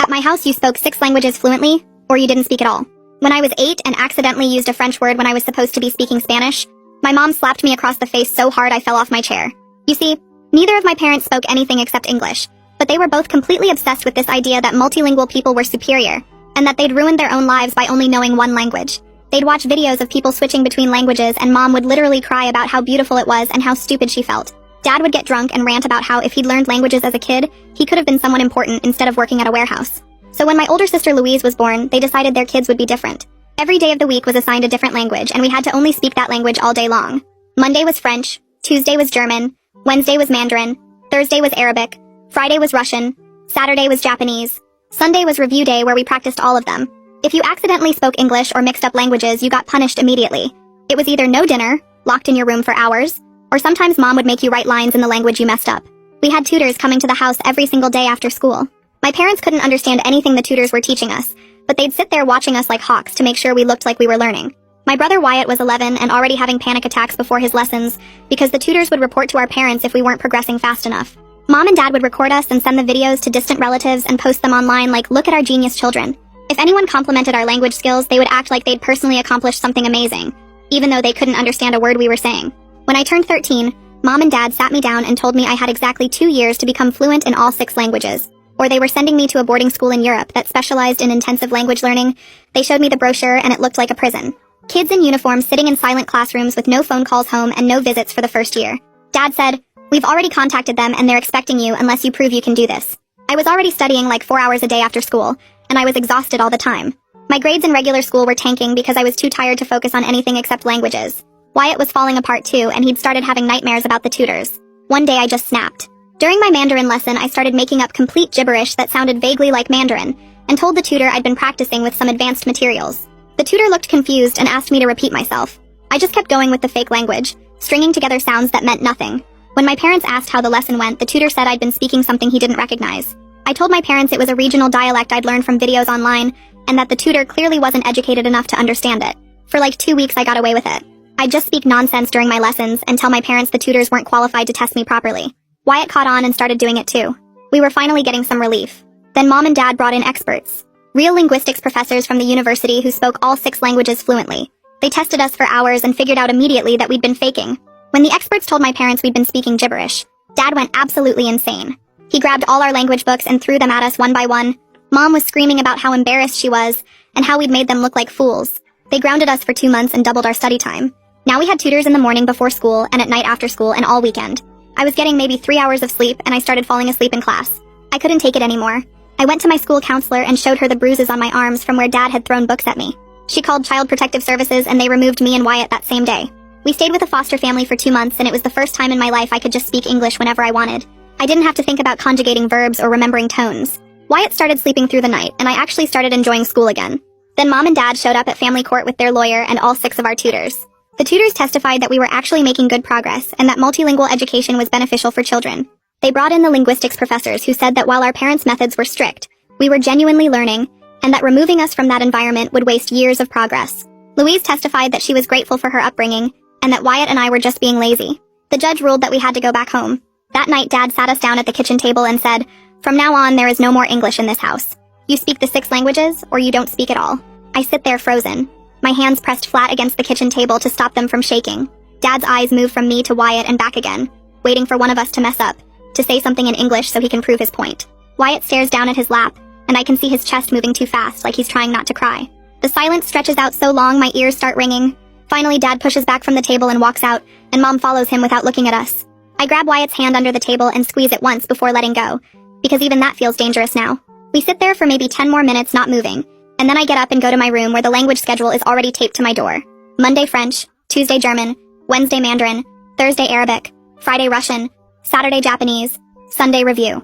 At my house, you spoke 6 languages fluently, or you didn't speak at all. When I was 8 and accidentally used a French word when I was supposed to be speaking Spanish, my mom slapped me across the face so hard I fell off my chair. You see, neither of my parents spoke anything except English, but they were both completely obsessed with this idea that multilingual people were superior, and that they'd ruined their own lives by only knowing one language. They'd watch videos of people switching between languages, and mom would literally cry about how beautiful it was and how stupid she felt. Dad would get drunk and rant about how if he'd learned languages as a kid, he could have been someone important instead of working at a warehouse. So when my older sister Louise was born, they decided their kids would be different. Every day of the week was assigned a different language, and we had to only speak that language all day long. Monday was French, Tuesday was German, Wednesday was Mandarin, Thursday was Arabic, Friday was Russian, Saturday was Japanese, Sunday was review day where we practiced all of them. If you accidentally spoke English or mixed up languages, you got punished immediately. It was either no dinner, locked in your room for hours, or sometimes mom would make you write lines in the language you messed up. We had tutors coming to the house every single day after school. My parents couldn't understand anything the tutors were teaching us, but they'd sit there watching us like hawks to make sure we looked like we were learning. My brother Wyatt was 11 and already having panic attacks before his lessons because the tutors would report to our parents if we weren't progressing fast enough. Mom and dad would record us and send the videos to distant relatives and post them online like, "Look at our genius children." If anyone complimented our language skills, they would act like they'd personally accomplished something amazing, even though they couldn't understand a word we were saying. When I turned 13, Mom and Dad sat me down and told me I had exactly 2 years to become fluent in all 6 languages. Or they were sending me to a boarding school in Europe that specialized in intensive language learning. They showed me the brochure and it looked like a prison. Kids in uniform sitting in silent classrooms with no phone calls home and no visits for the first year. Dad said, "We've already contacted them and they're expecting you unless you prove you can do this." I was already studying like 4 hours a day after school, and I was exhausted all the time. My grades in regular school were tanking because I was too tired to focus on anything except languages. Wyatt was falling apart too, and he'd started having nightmares about the tutors. One day I just snapped. During my Mandarin lesson, I started making up complete gibberish that sounded vaguely like Mandarin, and told the tutor I'd been practicing with some advanced materials. The tutor looked confused and asked me to repeat myself. I just kept going with the fake language, stringing together sounds that meant nothing. When my parents asked how the lesson went, the tutor said I'd been speaking something he didn't recognize. I told my parents it was a regional dialect I'd learned from videos online, and that the tutor clearly wasn't educated enough to understand it. For like 2 weeks I got away with it. I'd just speak nonsense during my lessons and tell my parents the tutors weren't qualified to test me properly. Wyatt caught on and started doing it too. We were finally getting some relief. Then Mom and Dad brought in experts. Real linguistics professors from the university who spoke all 6 languages fluently. They tested us for hours and figured out immediately that we'd been faking. When the experts told my parents we'd been speaking gibberish, Dad went absolutely insane. He grabbed all our language books and threw them at us one by one. Mom was screaming about how embarrassed she was and how we'd made them look like fools. They grounded us for 2 months and doubled our study time. Now we had tutors in the morning before school and at night after school and all weekend. I was getting maybe 3 hours of sleep and I started falling asleep in class. I couldn't take it anymore. I went to my school counselor and showed her the bruises on my arms from where Dad had thrown books at me. She called Child Protective Services and they removed me and Wyatt that same day. We stayed with a foster family for 2 months and it was the first time in my life I could just speak English whenever I wanted. I didn't have to think about conjugating verbs or remembering tones. Wyatt started sleeping through the night and I actually started enjoying school again. Then Mom and Dad showed up at family court with their lawyer and all 6 of our tutors. The tutors testified that we were actually making good progress and that multilingual education was beneficial for children. They brought in the linguistics professors who said that while our parents' methods were strict, we were genuinely learning, and that removing us from that environment would waste years of progress. Louise testified that she was grateful for her upbringing, and that Wyatt and I were just being lazy. The judge ruled that we had to go back home. That night, Dad sat us down at the kitchen table and said, "From now on, there is no more English in this house. You speak the 6 languages, or you don't speak at all." I sit there frozen, my hands pressed flat against the kitchen table to stop them from shaking. Dad's eyes move from me to Wyatt and back again, waiting for one of us to mess up, to say something in English so he can prove his point. Wyatt stares down at his lap, and I can see his chest moving too fast, like he's trying not to cry. The silence stretches out so long my ears start ringing. Finally, Dad pushes back from the table and walks out, and Mom follows him without looking at us. I grab Wyatt's hand under the table and squeeze it once before letting go, because even that feels dangerous now. We sit there for maybe 10 more minutes not moving, and then I get up and go to my room where the language schedule is already taped to my door. Monday French, Tuesday German, Wednesday Mandarin, Thursday Arabic, Friday Russian, Saturday Japanese, Sunday review.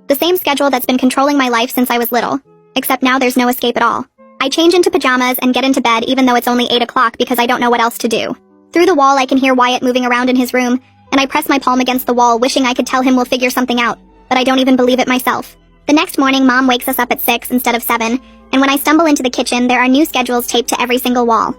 The same schedule that's been controlling my life since I was little, except now there's no escape at all. I change into pajamas and get into bed even though it's only 8 o'clock because I don't know what else to do. Through the wall I can hear Wyatt moving around in his room, and I press my palm against the wall wishing I could tell him we'll figure something out, but I don't even believe it myself. The next morning Mom wakes us up at 6 instead of 7, and when I stumble into the kitchen there are new schedules taped to every single wall.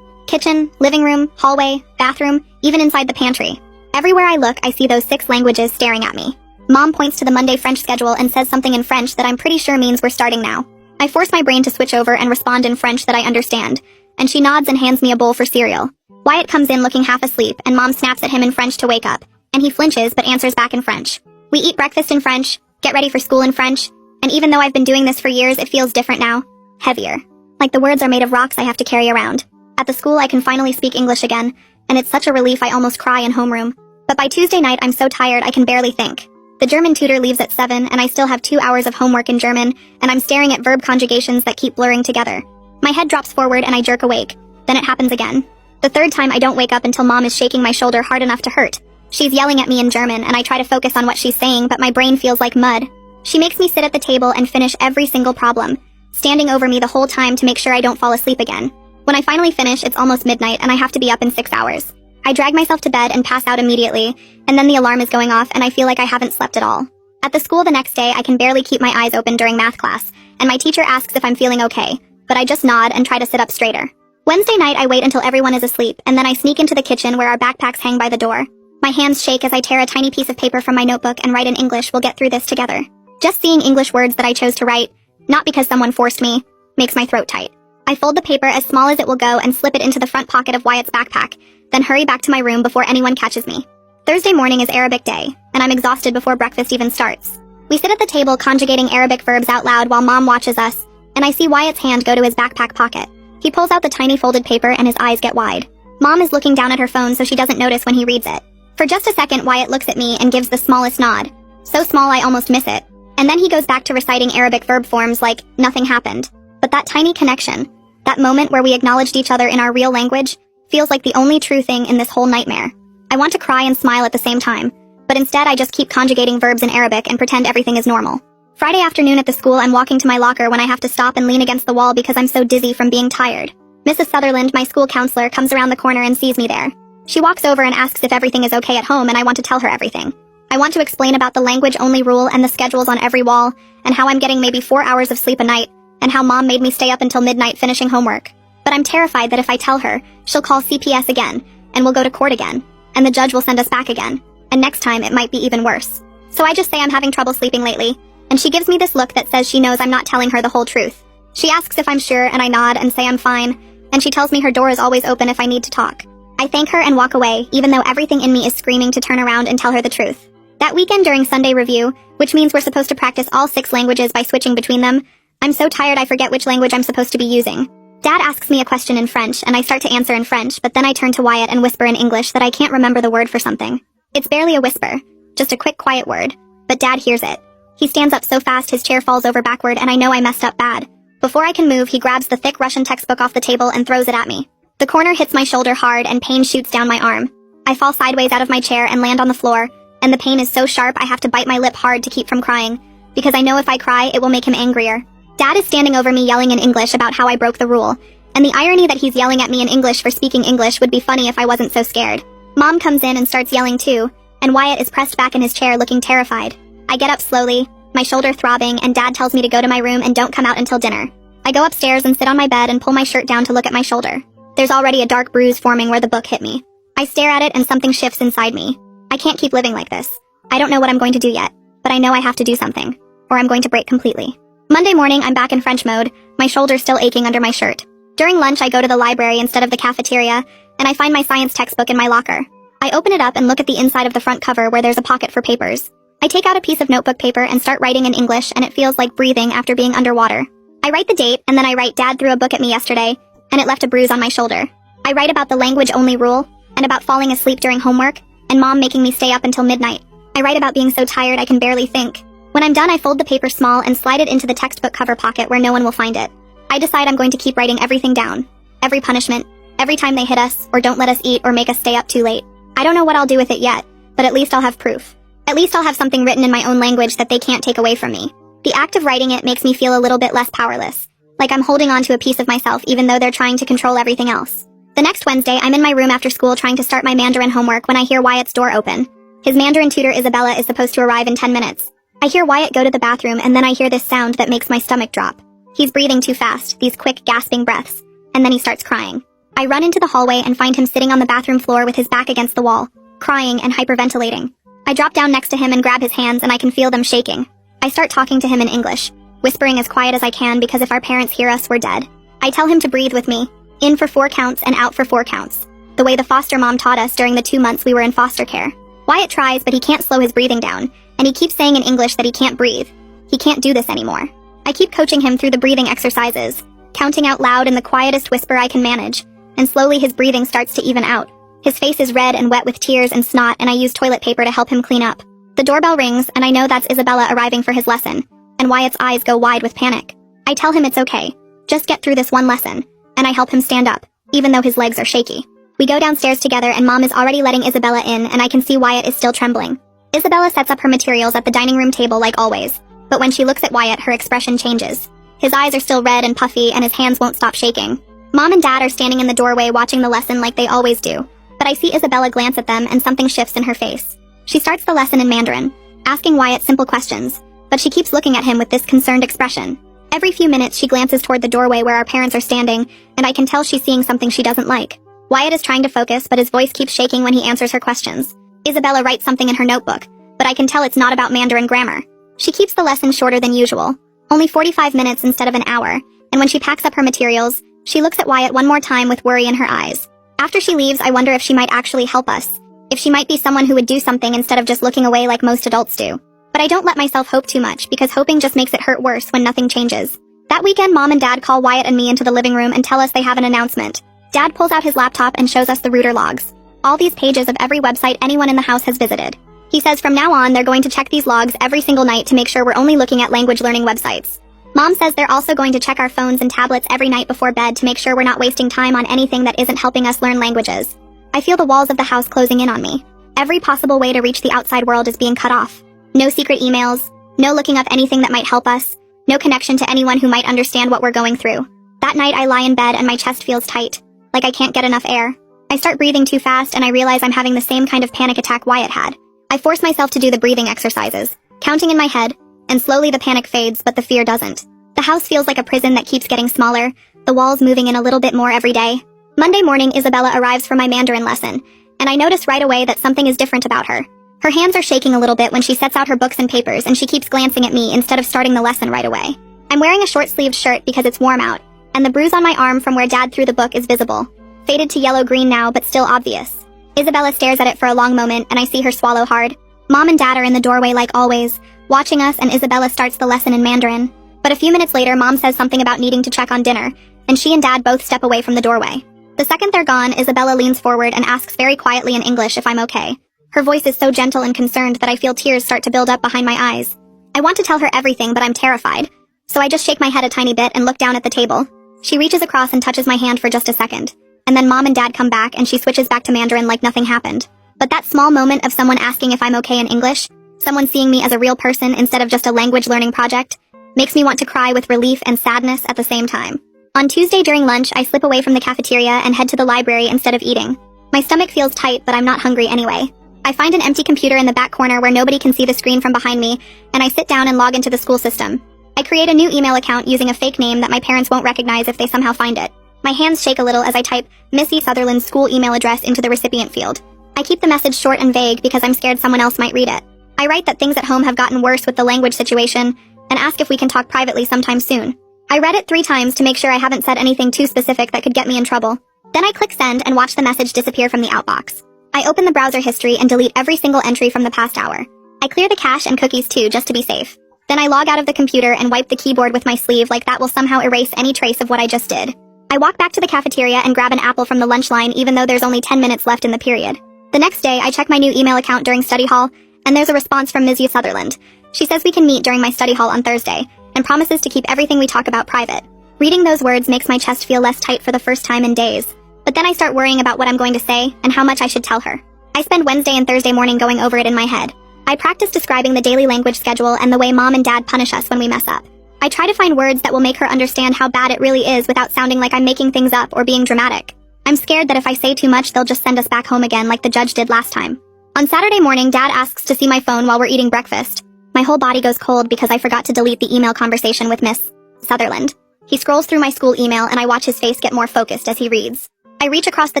Kitchen, living room, hallway, bathroom, even inside the pantry. Everywhere I look I see those 6 languages staring at me. Mom points to the Monday French schedule and says something in French that I'm pretty sure means we're starting now. I force my brain to switch over and respond in French that I understand, and she nods and hands me a bowl for cereal. Wyatt comes in looking half asleep, and Mom snaps at him in French to wake up, and he flinches but answers back in French. We eat breakfast in French, get ready for school in French, and even though I've been doing this for years, it feels different now. Heavier. Like the words are made of rocks I have to carry around. At the school, I can finally speak English again, and it's such a relief I almost cry in homeroom. But by Tuesday night, I'm so tired I can barely think. The German tutor leaves at 7, and I still have 2 hours of homework in German, and I'm staring at verb conjugations that keep blurring together. My head drops forward and I jerk awake. Then it happens again. The third time I don't wake up until Mom is shaking my shoulder hard enough to hurt. She's yelling at me in German, and I try to focus on what she's saying, but my brain feels like mud. She makes me sit at the table and finish every single problem, standing over me the whole time to make sure I don't fall asleep again. When I finally finish, it's almost midnight, and I have to be up in 6 hours. I drag myself to bed and pass out immediately, and then the alarm is going off and I feel like I haven't slept at all. At the school the next day, I can barely keep my eyes open during math class, and my teacher asks if I'm feeling okay, but I just nod and try to sit up straighter. Wednesday night, I wait until everyone is asleep, and then I sneak into the kitchen where our backpacks hang by the door. My hands shake as I tear a tiny piece of paper from my notebook and write in English, "We'll get through this together." Just seeing English words that I chose to write, not because someone forced me, makes my throat tight. I fold the paper as small as it will go and slip it into the front pocket of Wyatt's backpack, then hurry back to my room before anyone catches me. Thursday morning is Arabic day, and I'm exhausted before breakfast even starts. We sit at the table conjugating Arabic verbs out loud while Mom watches us, and I see Wyatt's hand go to his backpack pocket. He pulls out the tiny folded paper and his eyes get wide. Mom is looking down at her phone so she doesn't notice when he reads it. For just a second, Wyatt looks at me and gives the smallest nod. So small I almost miss it. And then he goes back to reciting Arabic verb forms like, nothing happened. But that tiny connection, that moment where we acknowledged each other in our real language, feels like the only true thing in this whole nightmare. I want to cry and smile at the same time, but instead I just keep conjugating verbs in Arabic and pretend everything is normal. Friday afternoon at the school, I'm walking to my locker when I have to stop and lean against the wall because I'm so dizzy from being tired. Mrs. Sutherland, my school counselor, comes around the corner and sees me there. She walks over and asks if everything is okay at home, and I want to tell her everything. I want to explain about the language-only rule and the schedules on every wall, and how I'm getting maybe 4 hours of sleep a night, and how Mom made me stay up until midnight finishing homework. But I'm terrified that if I tell her, she'll call CPS again, and we'll go to court again, and the judge will send us back again, and next time it might be even worse. So I just say I'm having trouble sleeping lately, and she gives me this look that says she knows I'm not telling her the whole truth. She asks if I'm sure, and I nod and say I'm fine, and she tells me her door is always open if I need to talk. I thank her and walk away, even though everything in me is screaming to turn around and tell her the truth. That weekend during Sunday review, which means we're supposed to practice all 6 languages by switching between them, I'm so tired I forget which language I'm supposed to be using. Dad asks me a question in French, and I start to answer in French, but then I turn to Wyatt and whisper in English that I can't remember the word for something. It's barely a whisper, just a quick, quiet word, but Dad hears it. He stands up so fast his chair falls over backward, and I know I messed up bad. Before I can move, he grabs the thick Russian textbook off the table and throws it at me. The corner hits my shoulder hard, and pain shoots down my arm. I fall sideways out of my chair and land on the floor, and the pain is so sharp I have to bite my lip hard to keep from crying, because I know if I cry, it will make him angrier. Dad is standing over me yelling in English about how I broke the rule, and the irony that he's yelling at me in English for speaking English would be funny if I wasn't so scared. Mom comes in and starts yelling too, and Wyatt is pressed back in his chair looking terrified. I get up slowly, my shoulder throbbing, and Dad tells me to go to my room and don't come out until dinner. I go upstairs and sit on my bed and pull my shirt down to look at my shoulder. There's already a dark bruise forming where the book hit me. I stare at it and something shifts inside me. I can't keep living like this. I don't know what I'm going to do yet, but I know I have to do something, or I'm going to break completely. Monday morning, I'm back in French mode, my shoulder still aching under my shirt. During lunch, I go to the library instead of the cafeteria, and I find my science textbook in my locker. I open it up and look at the inside of the front cover where there's a pocket for papers. I take out a piece of notebook paper and start writing in English, and it feels like breathing after being underwater. I write the date, and then I write Dad threw a book at me yesterday, and it left a bruise on my shoulder. I write about the language-only rule, and about falling asleep during homework, and Mom making me stay up until midnight. I write about being so tired I can barely think. When I'm done, I fold the paper small and slide it into the textbook cover pocket where no one will find it. I decide I'm going to keep writing everything down. Every punishment, every time they hit us, or don't let us eat, or make us stay up too late. I don't know what I'll do with it yet, but at least I'll have proof. At least I'll have something written in my own language that they can't take away from me. The act of writing it makes me feel a little bit less powerless. Like I'm holding on to a piece of myself even though they're trying to control everything else. The next Wednesday, I'm in my room after school trying to start my Mandarin homework when I hear Wyatt's door open. His Mandarin tutor Isabella is supposed to arrive in 10 minutes. I hear Wyatt go to the bathroom, and then I hear this sound that makes my stomach drop. He's breathing too fast, these quick, gasping breaths, and then he starts crying. I run into the hallway and find him sitting on the bathroom floor with his back against the wall, crying and hyperventilating. I drop down next to him and grab his hands, and I can feel them shaking. I start talking to him in English, whispering as quiet as I can because if our parents hear us, we're dead. I tell him to breathe with me, in for 4 counts and out for 4 counts, the way the foster mom taught us during the 2 months we were in foster care. Wyatt tries, but he can't slow his breathing down, and he keeps saying in English that he can't breathe. He can't do this anymore. I keep coaching him through the breathing exercises, counting out loud in the quietest whisper I can manage, and slowly his breathing starts to even out. His face is red and wet with tears and snot, and I use toilet paper to help him clean up. The doorbell rings, and I know that's Isabella arriving for his lesson, and Wyatt's eyes go wide with panic. I tell him it's okay. Just get through this one lesson, and I help him stand up, even though his legs are shaky. We go downstairs together, and Mom is already letting Isabella in, and I can see Wyatt is still trembling. Isabella sets up her materials at the dining room table like always, but when she looks at Wyatt, her expression changes. His eyes are still red and puffy, and his hands won't stop shaking. Mom and Dad are standing in the doorway watching the lesson like they always do, but I see Isabella glance at them and something shifts in her face. She starts the lesson in Mandarin, asking Wyatt simple questions, but she keeps looking at him with this concerned expression. Every few minutes she glances toward the doorway where our parents are standing, and I can tell she's seeing something she doesn't like. Wyatt is trying to focus, but his voice keeps shaking when he answers her questions. Isabella writes something in her notebook, but I can tell it's not about Mandarin grammar. She keeps the lesson shorter than usual, only 45 minutes instead of an hour, and when she packs up her materials, she looks at Wyatt one more time with worry in her eyes. After she leaves, I wonder if she might actually help us, if she might be someone who would do something instead of just looking away like most adults do. But I don't let myself hope too much because hoping just makes it hurt worse when nothing changes. That weekend, Mom and Dad call Wyatt and me into the living room and tell us they have an announcement. Dad pulls out his laptop and shows us the router logs, all these pages of every website anyone in the house has visited. He says from now on they're going to check these logs every single night to make sure we're only looking at language learning websites. Mom says they're also going to check our phones and tablets every night before bed to make sure we're not wasting time on anything that isn't helping us learn languages. I feel the walls of the house closing in on me. Every possible way to reach the outside world is being cut off. No secret emails, no looking up anything that might help us, no connection to anyone who might understand what we're going through. That night I lie in bed and my chest feels tight, like I can't get enough air. I start breathing too fast and I realize I'm having the same kind of panic attack Wyatt had. I force myself to do the breathing exercises, counting in my head, and slowly the panic fades, but the fear doesn't. The house feels like a prison that keeps getting smaller, the walls moving in a little bit more every day. Monday morning, Isabella arrives for my Mandarin lesson, and I notice right away that something is different about her. Her hands are shaking a little bit when she sets out her books and papers, and she keeps glancing at me instead of starting the lesson right away. I'm wearing a short-sleeved shirt because it's warm out, and the bruise on my arm from where Dad threw the book is visible. Faded to yellow-green now, but still obvious. Isabella stares at it for a long moment, and I see her swallow hard. Mom and Dad are in the doorway like always, watching us, and Isabella starts the lesson in Mandarin. But a few minutes later, Mom says something about needing to check on dinner, and she and Dad both step away from the doorway. The second they're gone, Isabella leans forward and asks very quietly in English if I'm okay. Her voice is so gentle and concerned that I feel tears start to build up behind my eyes. I want to tell her everything, but I'm terrified. So I just shake my head a tiny bit and look down at the table. She reaches across and touches my hand for just a second. And then Mom and Dad come back and she switches back to Mandarin like nothing happened. But that small moment of someone asking if I'm okay in English, someone seeing me as a real person instead of just a language learning project, makes me want to cry with relief and sadness at the same time. On Tuesday during lunch, I slip away from the cafeteria and head to the library instead of eating. My stomach feels tight, but I'm not hungry anyway. I find an empty computer in the back corner where nobody can see the screen from behind me, and I sit down and log into the school system. I create a new email account using a fake name that my parents won't recognize if they somehow find it. My hands shake a little as I type Missy Sutherland's school email address into the recipient field. I keep the message short and vague because I'm scared someone else might read it. I write that things at home have gotten worse with the language situation, and ask if we can talk privately sometime soon. I read it 3 times to make sure I haven't said anything too specific that could get me in trouble. Then I click send and watch the message disappear from the outbox. I open the browser history and delete every single entry from the past hour. I clear the cache and cookies too, just to be safe. Then I log out of the computer and wipe the keyboard with my sleeve like that will somehow erase any trace of what I just did. I walk back to the cafeteria and grab an apple from the lunch line even though there's only 10 minutes left in the period. The next day, I check my new email account during study hall, and there's a response from Ms. Sutherland. She says we can meet during my study hall on Thursday, and promises to keep everything we talk about private. Reading those words makes my chest feel less tight for the first time in days. But then I start worrying about what I'm going to say and how much I should tell her. I spend Wednesday and Thursday morning going over it in my head. I practice describing the daily language schedule and the way Mom and Dad punish us when we mess up. I try to find words that will make her understand how bad it really is without sounding like I'm making things up or being dramatic. I'm scared that if I say too much, they'll just send us back home again like the judge did last time. On Saturday morning, Dad asks to see my phone while we're eating breakfast. My whole body goes cold because I forgot to delete the email conversation with Miss Sutherland. He scrolls through my school email and I watch his face get more focused as he reads. I reach across the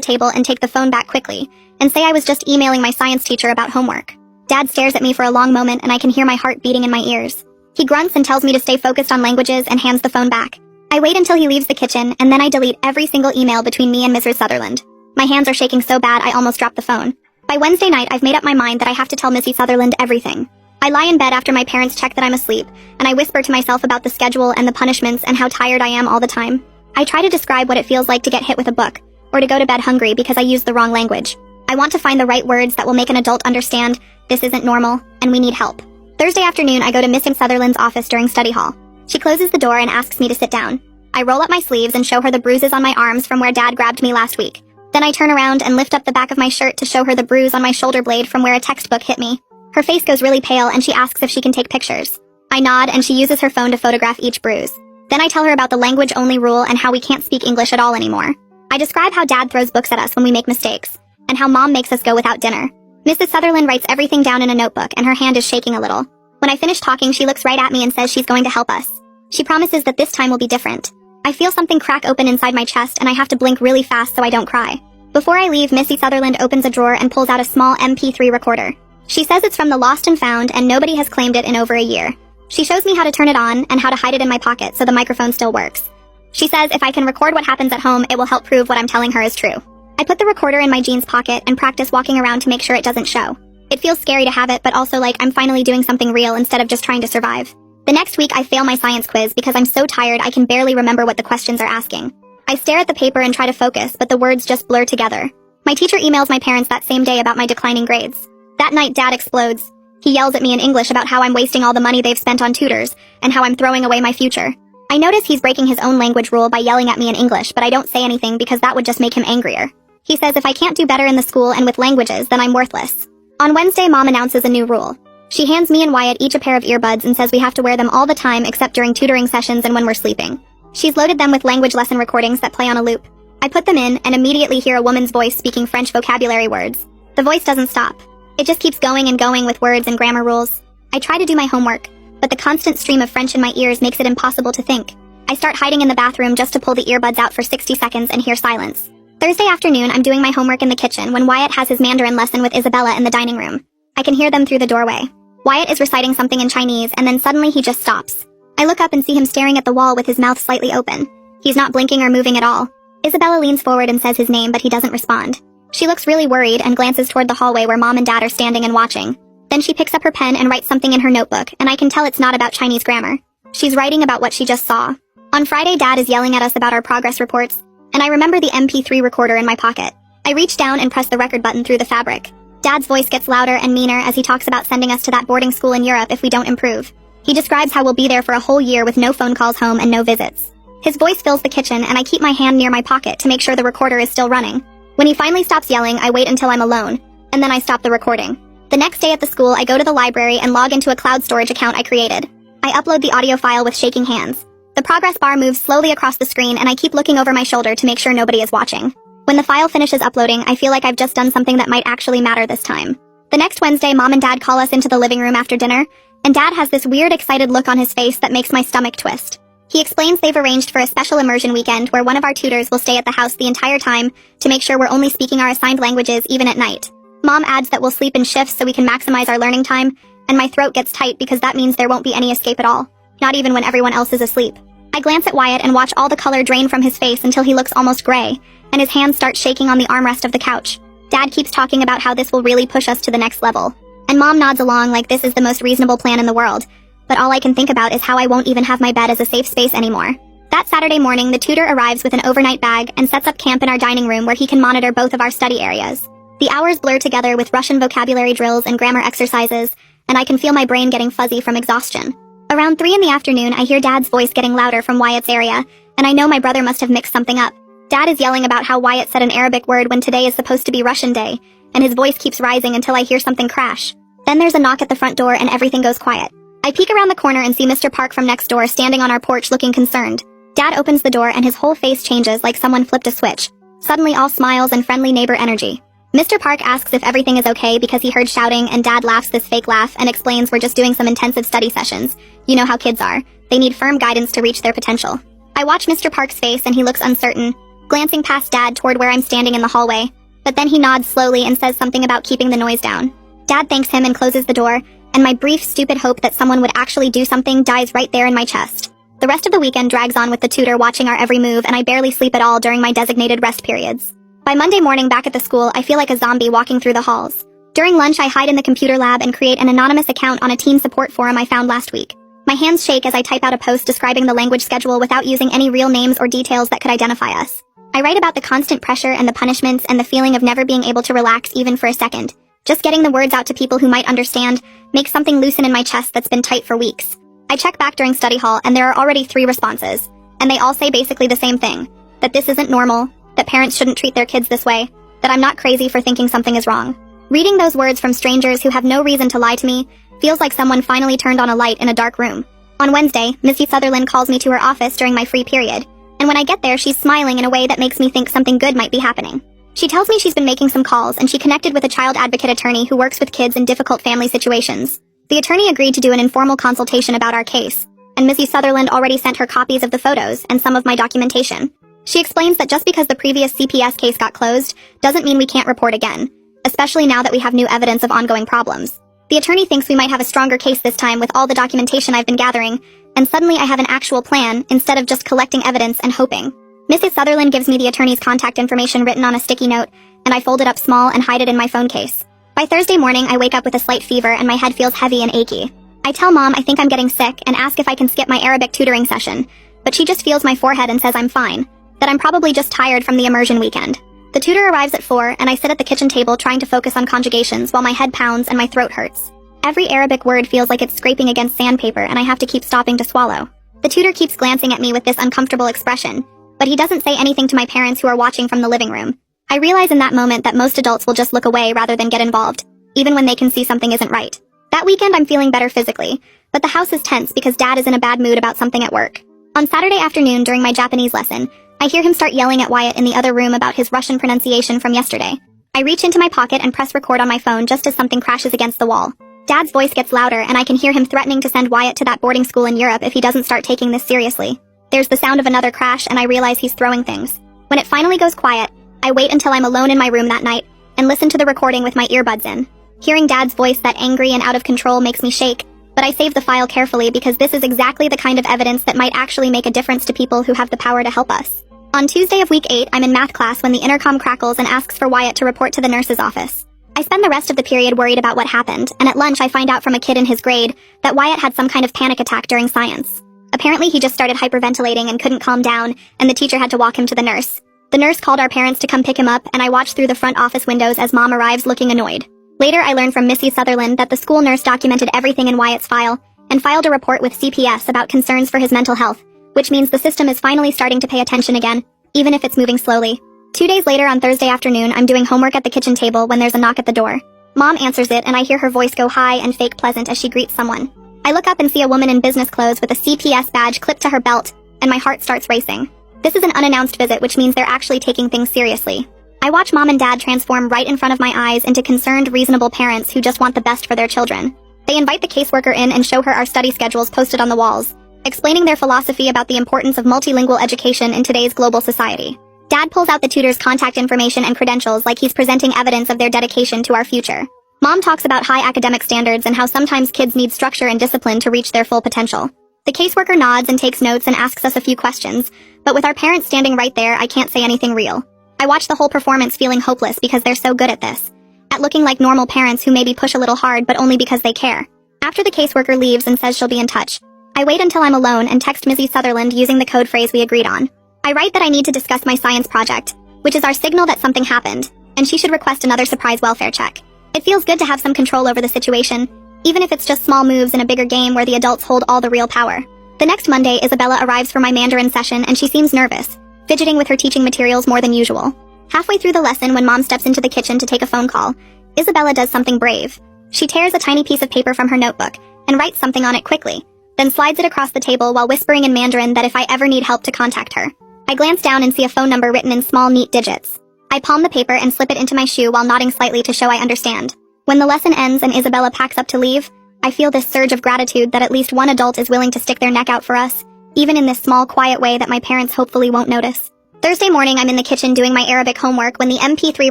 table and take the phone back quickly and say I was just emailing my science teacher about homework. Dad stares at me for a long moment and I can hear my heart beating in my ears. He grunts and tells me to stay focused on languages and hands the phone back. I wait until he leaves the kitchen and then I delete every single email between me and Mrs. Sutherland. My hands are shaking so bad I almost dropped the phone. By Wednesday night, I've made up my mind that I have to tell Missy Sutherland everything. I lie in bed after my parents check that I'm asleep, and I whisper to myself about the schedule and the punishments and how tired I am all the time. I try to describe what it feels like to get hit with a book, or to go to bed hungry because I used the wrong language. I want to find the right words that will make an adult understand this isn't normal, and we need help. Thursday afternoon, I go to Miss Sutherland's office during study hall. She closes the door and asks me to sit down. I roll up my sleeves and show her the bruises on my arms from where Dad grabbed me last week. Then I turn around and lift up the back of my shirt to show her the bruise on my shoulder blade from where a textbook hit me. Her face goes really pale and she asks if she can take pictures. I nod and she uses her phone to photograph each bruise. Then I tell her about the language-only rule and how we can't speak English at all anymore. I describe how Dad throws books at us when we make mistakes, and how Mom makes us go without dinner. Mrs. Sutherland writes everything down in a notebook and her hand is shaking a little. When I finish talking, she looks right at me and says she's going to help us. She promises that this time will be different. I feel something crack open inside my chest and I have to blink really fast so I don't cry. Before I leave, Missy Sutherland opens a drawer and pulls out a small MP3 recorder. She says it's from the Lost and Found and nobody has claimed it in over a year. She shows me how to turn it on and how to hide it in my pocket so the microphone still works. She says if I can record what happens at home, it will help prove what I'm telling her is true. I put the recorder in my jeans pocket and practice walking around to make sure it doesn't show. It feels scary to have it, but also like I'm finally doing something real instead of just trying to survive. The next week, I fail my science quiz because I'm so tired I can barely remember what the questions are asking. I stare at the paper and try to focus, but the words just blur together. My teacher emails my parents that same day about my declining grades. That night, Dad explodes. He yells at me in English about how I'm wasting all the money they've spent on tutors, and how I'm throwing away my future. I notice he's breaking his own language rule by yelling at me in English, but I don't say anything because that would just make him angrier. He says if I can't do better in the school and with languages, then I'm worthless. On Wednesday, Mom announces a new rule. She hands me and Wyatt each a pair of earbuds and says we have to wear them all the time except during tutoring sessions and when we're sleeping. She's loaded them with language lesson recordings that play on a loop. I put them in and immediately hear a woman's voice speaking French vocabulary words. The voice doesn't stop. It just keeps going and going with words and grammar rules. I try to do my homework, but the constant stream of French in my ears makes it impossible to think. I start hiding in the bathroom just to pull the earbuds out for 60 seconds and hear silence. Thursday afternoon, I'm doing my homework in the kitchen when Wyatt has his Mandarin lesson with Isabella in the dining room. I can hear them through the doorway. Wyatt is reciting something in Chinese and then suddenly he just stops. I look up and see him staring at the wall with his mouth slightly open. He's not blinking or moving at all. Isabella leans forward and says his name, but he doesn't respond. She looks really worried and glances toward the hallway where Mom and Dad are standing and watching. Then she picks up her pen and writes something in her notebook, and I can tell it's not about Chinese grammar. She's writing about what she just saw. On Friday, Dad is yelling at us about our progress reports, and I remember the MP3 recorder in my pocket. I reach down and press the record button through the fabric. Dad's voice gets louder and meaner as he talks about sending us to that boarding school in Europe if we don't improve. He describes how we'll be there for a whole year with no phone calls home and no visits. His voice fills the kitchen and I keep my hand near my pocket to make sure the recorder is still running. When he finally stops yelling, I wait until I'm alone, and then I stop the recording. The next day at the school, I go to the library and log into a cloud storage account I created. I upload the audio file with shaking hands. The progress bar moves slowly across the screen and I keep looking over my shoulder to make sure nobody is watching. When the file finishes uploading, I feel like I've just done something that might actually matter this time. The next Wednesday, Mom and Dad call us into the living room after dinner, and Dad has this weird excited look on his face that makes my stomach twist. He explains they've arranged for a special immersion weekend where one of our tutors will stay at the house the entire time to make sure we're only speaking our assigned languages even at night. Mom adds that we'll sleep in shifts so we can maximize our learning time, and my throat gets tight because that means there won't be any escape at all, not even when everyone else is asleep. I glance at Wyatt and watch all the color drain from his face until he looks almost gray, and his hands start shaking on the armrest of the couch. Dad keeps talking about how this will really push us to the next level, and Mom nods along like this is the most reasonable plan in the world, but all I can think about is how I won't even have my bed as a safe space anymore. That Saturday morning, the tutor arrives with an overnight bag and sets up camp in our dining room where he can monitor both of our study areas. The hours blur together with Russian vocabulary drills and grammar exercises, and I can feel my brain getting fuzzy from exhaustion. Around 3 in the afternoon, I hear Dad's voice getting louder from Wyatt's area, and I know my brother must have mixed something up. Dad is yelling about how Wyatt said an Arabic word when today is supposed to be Russian Day, and his voice keeps rising until I hear something crash. Then there's a knock at the front door and everything goes quiet. I peek around the corner and see Mr. Park from next door standing on our porch looking concerned. Dad opens the door and his whole face changes like someone flipped a switch. Suddenly all smiles and friendly neighbor energy. Mr. Park asks if everything is okay because he heard shouting, and Dad laughs this fake laugh and explains we're just doing some intensive study sessions. You know how kids are. They need firm guidance to reach their potential. I watch Mr. Park's face and he looks uncertain, glancing past Dad toward where I'm standing in the hallway, but then he nods slowly and says something about keeping the noise down. Dad thanks him and closes the door, and my brief, stupid hope that someone would actually do something dies right there in my chest. The rest of the weekend drags on with the tutor watching our every move, and I barely sleep at all during my designated rest periods. By Monday morning back at the school, I feel like a zombie walking through the halls. During lunch, I hide in the computer lab and create an anonymous account on a teen support forum I found last week. My hands shake as I type out a post describing the language schedule without using any real names or details that could identify us. I write about the constant pressure and the punishments and the feeling of never being able to relax even for a second. Just getting the words out to people who might understand makes something loosen in my chest that's been tight for weeks. I check back during study hall and there are already 3 responses, and they all say basically the same thing: that this isn't normal, that parents shouldn't treat their kids this way, that I'm not crazy for thinking something is wrong. Reading those words from strangers who have no reason to lie to me feels like someone finally turned on a light in a dark room. On Wednesday, Missy Sutherland calls me to her office during my free period, and when I get there, she's smiling in a way that makes me think something good might be happening. She tells me she's been making some calls and she connected with a child advocate attorney who works with kids in difficult family situations. The attorney agreed to do an informal consultation about our case, and Missy Sutherland already sent her copies of the photos and some of my documentation. She explains that just because the previous CPS case got closed doesn't mean we can't report again, especially now that we have new evidence of ongoing problems. The attorney thinks we might have a stronger case this time with all the documentation I've been gathering, and suddenly I have an actual plan instead of just collecting evidence and hoping. Mrs. Sutherland gives me the attorney's contact information written on a sticky note, and I fold it up small and hide it in my phone case. By Thursday morning, I wake up with a slight fever and my head feels heavy and achy. I tell Mom I think I'm getting sick and ask if I can skip my Arabic tutoring session, but she just feels my forehead and says I'm fine, that I'm probably just tired from the immersion weekend. The tutor arrives at 4, and I sit at the kitchen table trying to focus on conjugations while my head pounds and my throat hurts. Every Arabic word feels like it's scraping against sandpaper and I have to keep stopping to swallow. The tutor keeps glancing at me with this uncomfortable expression, but he doesn't say anything to my parents who are watching from the living room. I realize in that moment that most adults will just look away rather than get involved, even when they can see something isn't right. That weekend I'm feeling better physically, but the house is tense because Dad is in a bad mood about something at work. On Saturday afternoon during my Japanese lesson, I hear him start yelling at Wyatt in the other room about his Russian pronunciation from yesterday. I reach into my pocket and press record on my phone just as something crashes against the wall. Dad's voice gets louder and I can hear him threatening to send Wyatt to that boarding school in Europe if he doesn't start taking this seriously. There's the sound of another crash and I realize he's throwing things. When it finally goes quiet, I wait until I'm alone in my room that night and listen to the recording with my earbuds in. Hearing Dad's voice that angry and out of control makes me shake, but I save the file carefully because this is exactly the kind of evidence that might actually make a difference to people who have the power to help us. On Tuesday of week 8, I'm in math class when the intercom crackles and asks for Wyatt to report to the nurse's office. I spend the rest of the period worried about what happened, and at lunch I find out from a kid in his grade that Wyatt had some kind of panic attack during science. Apparently he just started hyperventilating and couldn't calm down, and the teacher had to walk him to the nurse. The nurse called our parents to come pick him up, and I watch through the front office windows as Mom arrives looking annoyed. Later I learn from Missy Sutherland that the school nurse documented everything in Wyatt's file, and filed a report with CPS about concerns for his mental health, which means the system is finally starting to pay attention again, even if it's moving slowly. 2 days later on Thursday afternoon, I'm doing homework at the kitchen table when there's a knock at the door. Mom answers it and I hear her voice go high and fake pleasant as she greets someone. I look up and see a woman in business clothes with a CPS badge clipped to her belt, and my heart starts racing. This is an unannounced visit, which means they're actually taking things seriously. I watch Mom and Dad transform right in front of my eyes into concerned, reasonable parents who just want the best for their children. They invite the caseworker in and show her our study schedules posted on the walls, explaining their philosophy about the importance of multilingual education in today's global society. Dad pulls out the tutor's contact information and credentials like he's presenting evidence of their dedication to our future. Mom talks about high academic standards and how sometimes kids need structure and discipline to reach their full potential. The caseworker nods and takes notes and asks us a few questions, but with our parents standing right there, I can't say anything real. I watch the whole performance feeling hopeless because they're so good at this, at looking like normal parents who maybe push a little hard but only because they care. After the caseworker leaves and says she'll be in touch, I wait until I'm alone and text Missy Sutherland using the code phrase we agreed on. I write that I need to discuss my science project, which is our signal that something happened, and she should request another surprise welfare check. It feels good to have some control over the situation, even if it's just small moves in a bigger game where the adults hold all the real power. The next Monday, Isabella arrives for my Mandarin session and she seems nervous, fidgeting with her teaching materials more than usual. Halfway through the lesson when Mom steps into the kitchen to take a phone call, Isabella does something brave. She tears a tiny piece of paper from her notebook and writes something on it quickly, then slides it across the table while whispering in Mandarin that if I ever need help to contact her. I glance down and see a phone number written in small, neat digits. I palm the paper and slip it into my shoe while nodding slightly to show I understand. When the lesson ends and Isabella packs up to leave, I feel this surge of gratitude that at least one adult is willing to stick their neck out for us, even in this small, quiet way that my parents hopefully won't notice. Thursday morning, I'm in the kitchen doing my Arabic homework when the MP3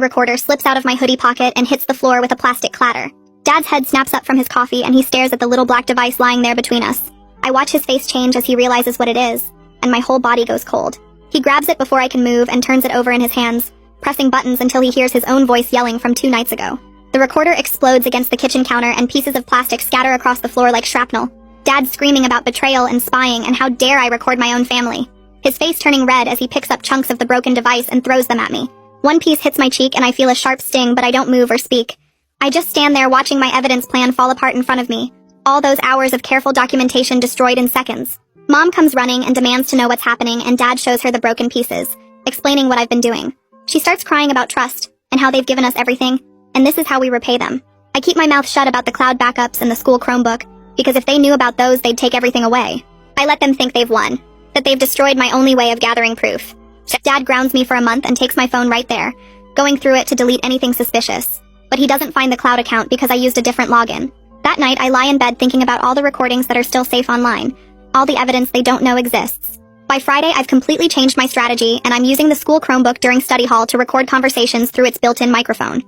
recorder slips out of my hoodie pocket and hits the floor with a plastic clatter. Dad's head snaps up from his coffee and he stares at the little black device lying there between us. I watch his face change as he realizes what it is, and my whole body goes cold. He grabs it before I can move and turns it over in his hands, pressing buttons until he hears his own voice yelling from 2 nights ago. The recorder explodes against the kitchen counter and pieces of plastic scatter across the floor like shrapnel. Dad's screaming about betrayal and spying and how dare I record my own family. His face turning red as he picks up chunks of the broken device and throws them at me. One piece hits my cheek and I feel a sharp sting, but I don't move or speak. I just stand there watching my evidence plan fall apart in front of me. All those hours of careful documentation destroyed in seconds. Mom comes running and demands to know what's happening, and Dad shows her the broken pieces, explaining what I've been doing. She starts crying about trust and how they've given us everything, and this is how we repay them. I keep my mouth shut about the cloud backups and the school Chromebook, because if they knew about those, they'd take everything away. I let them think they've won, that they've destroyed my only way of gathering proof. Dad grounds me for a month and takes my phone right there, going through it to delete anything suspicious. But he doesn't find the cloud account because I used a different login. That night, I lie in bed thinking about all the recordings that are still safe online, all the evidence they don't know exists. By Friday, I've completely changed my strategy, and I'm using the school Chromebook during study hall to record conversations through its built-in microphone.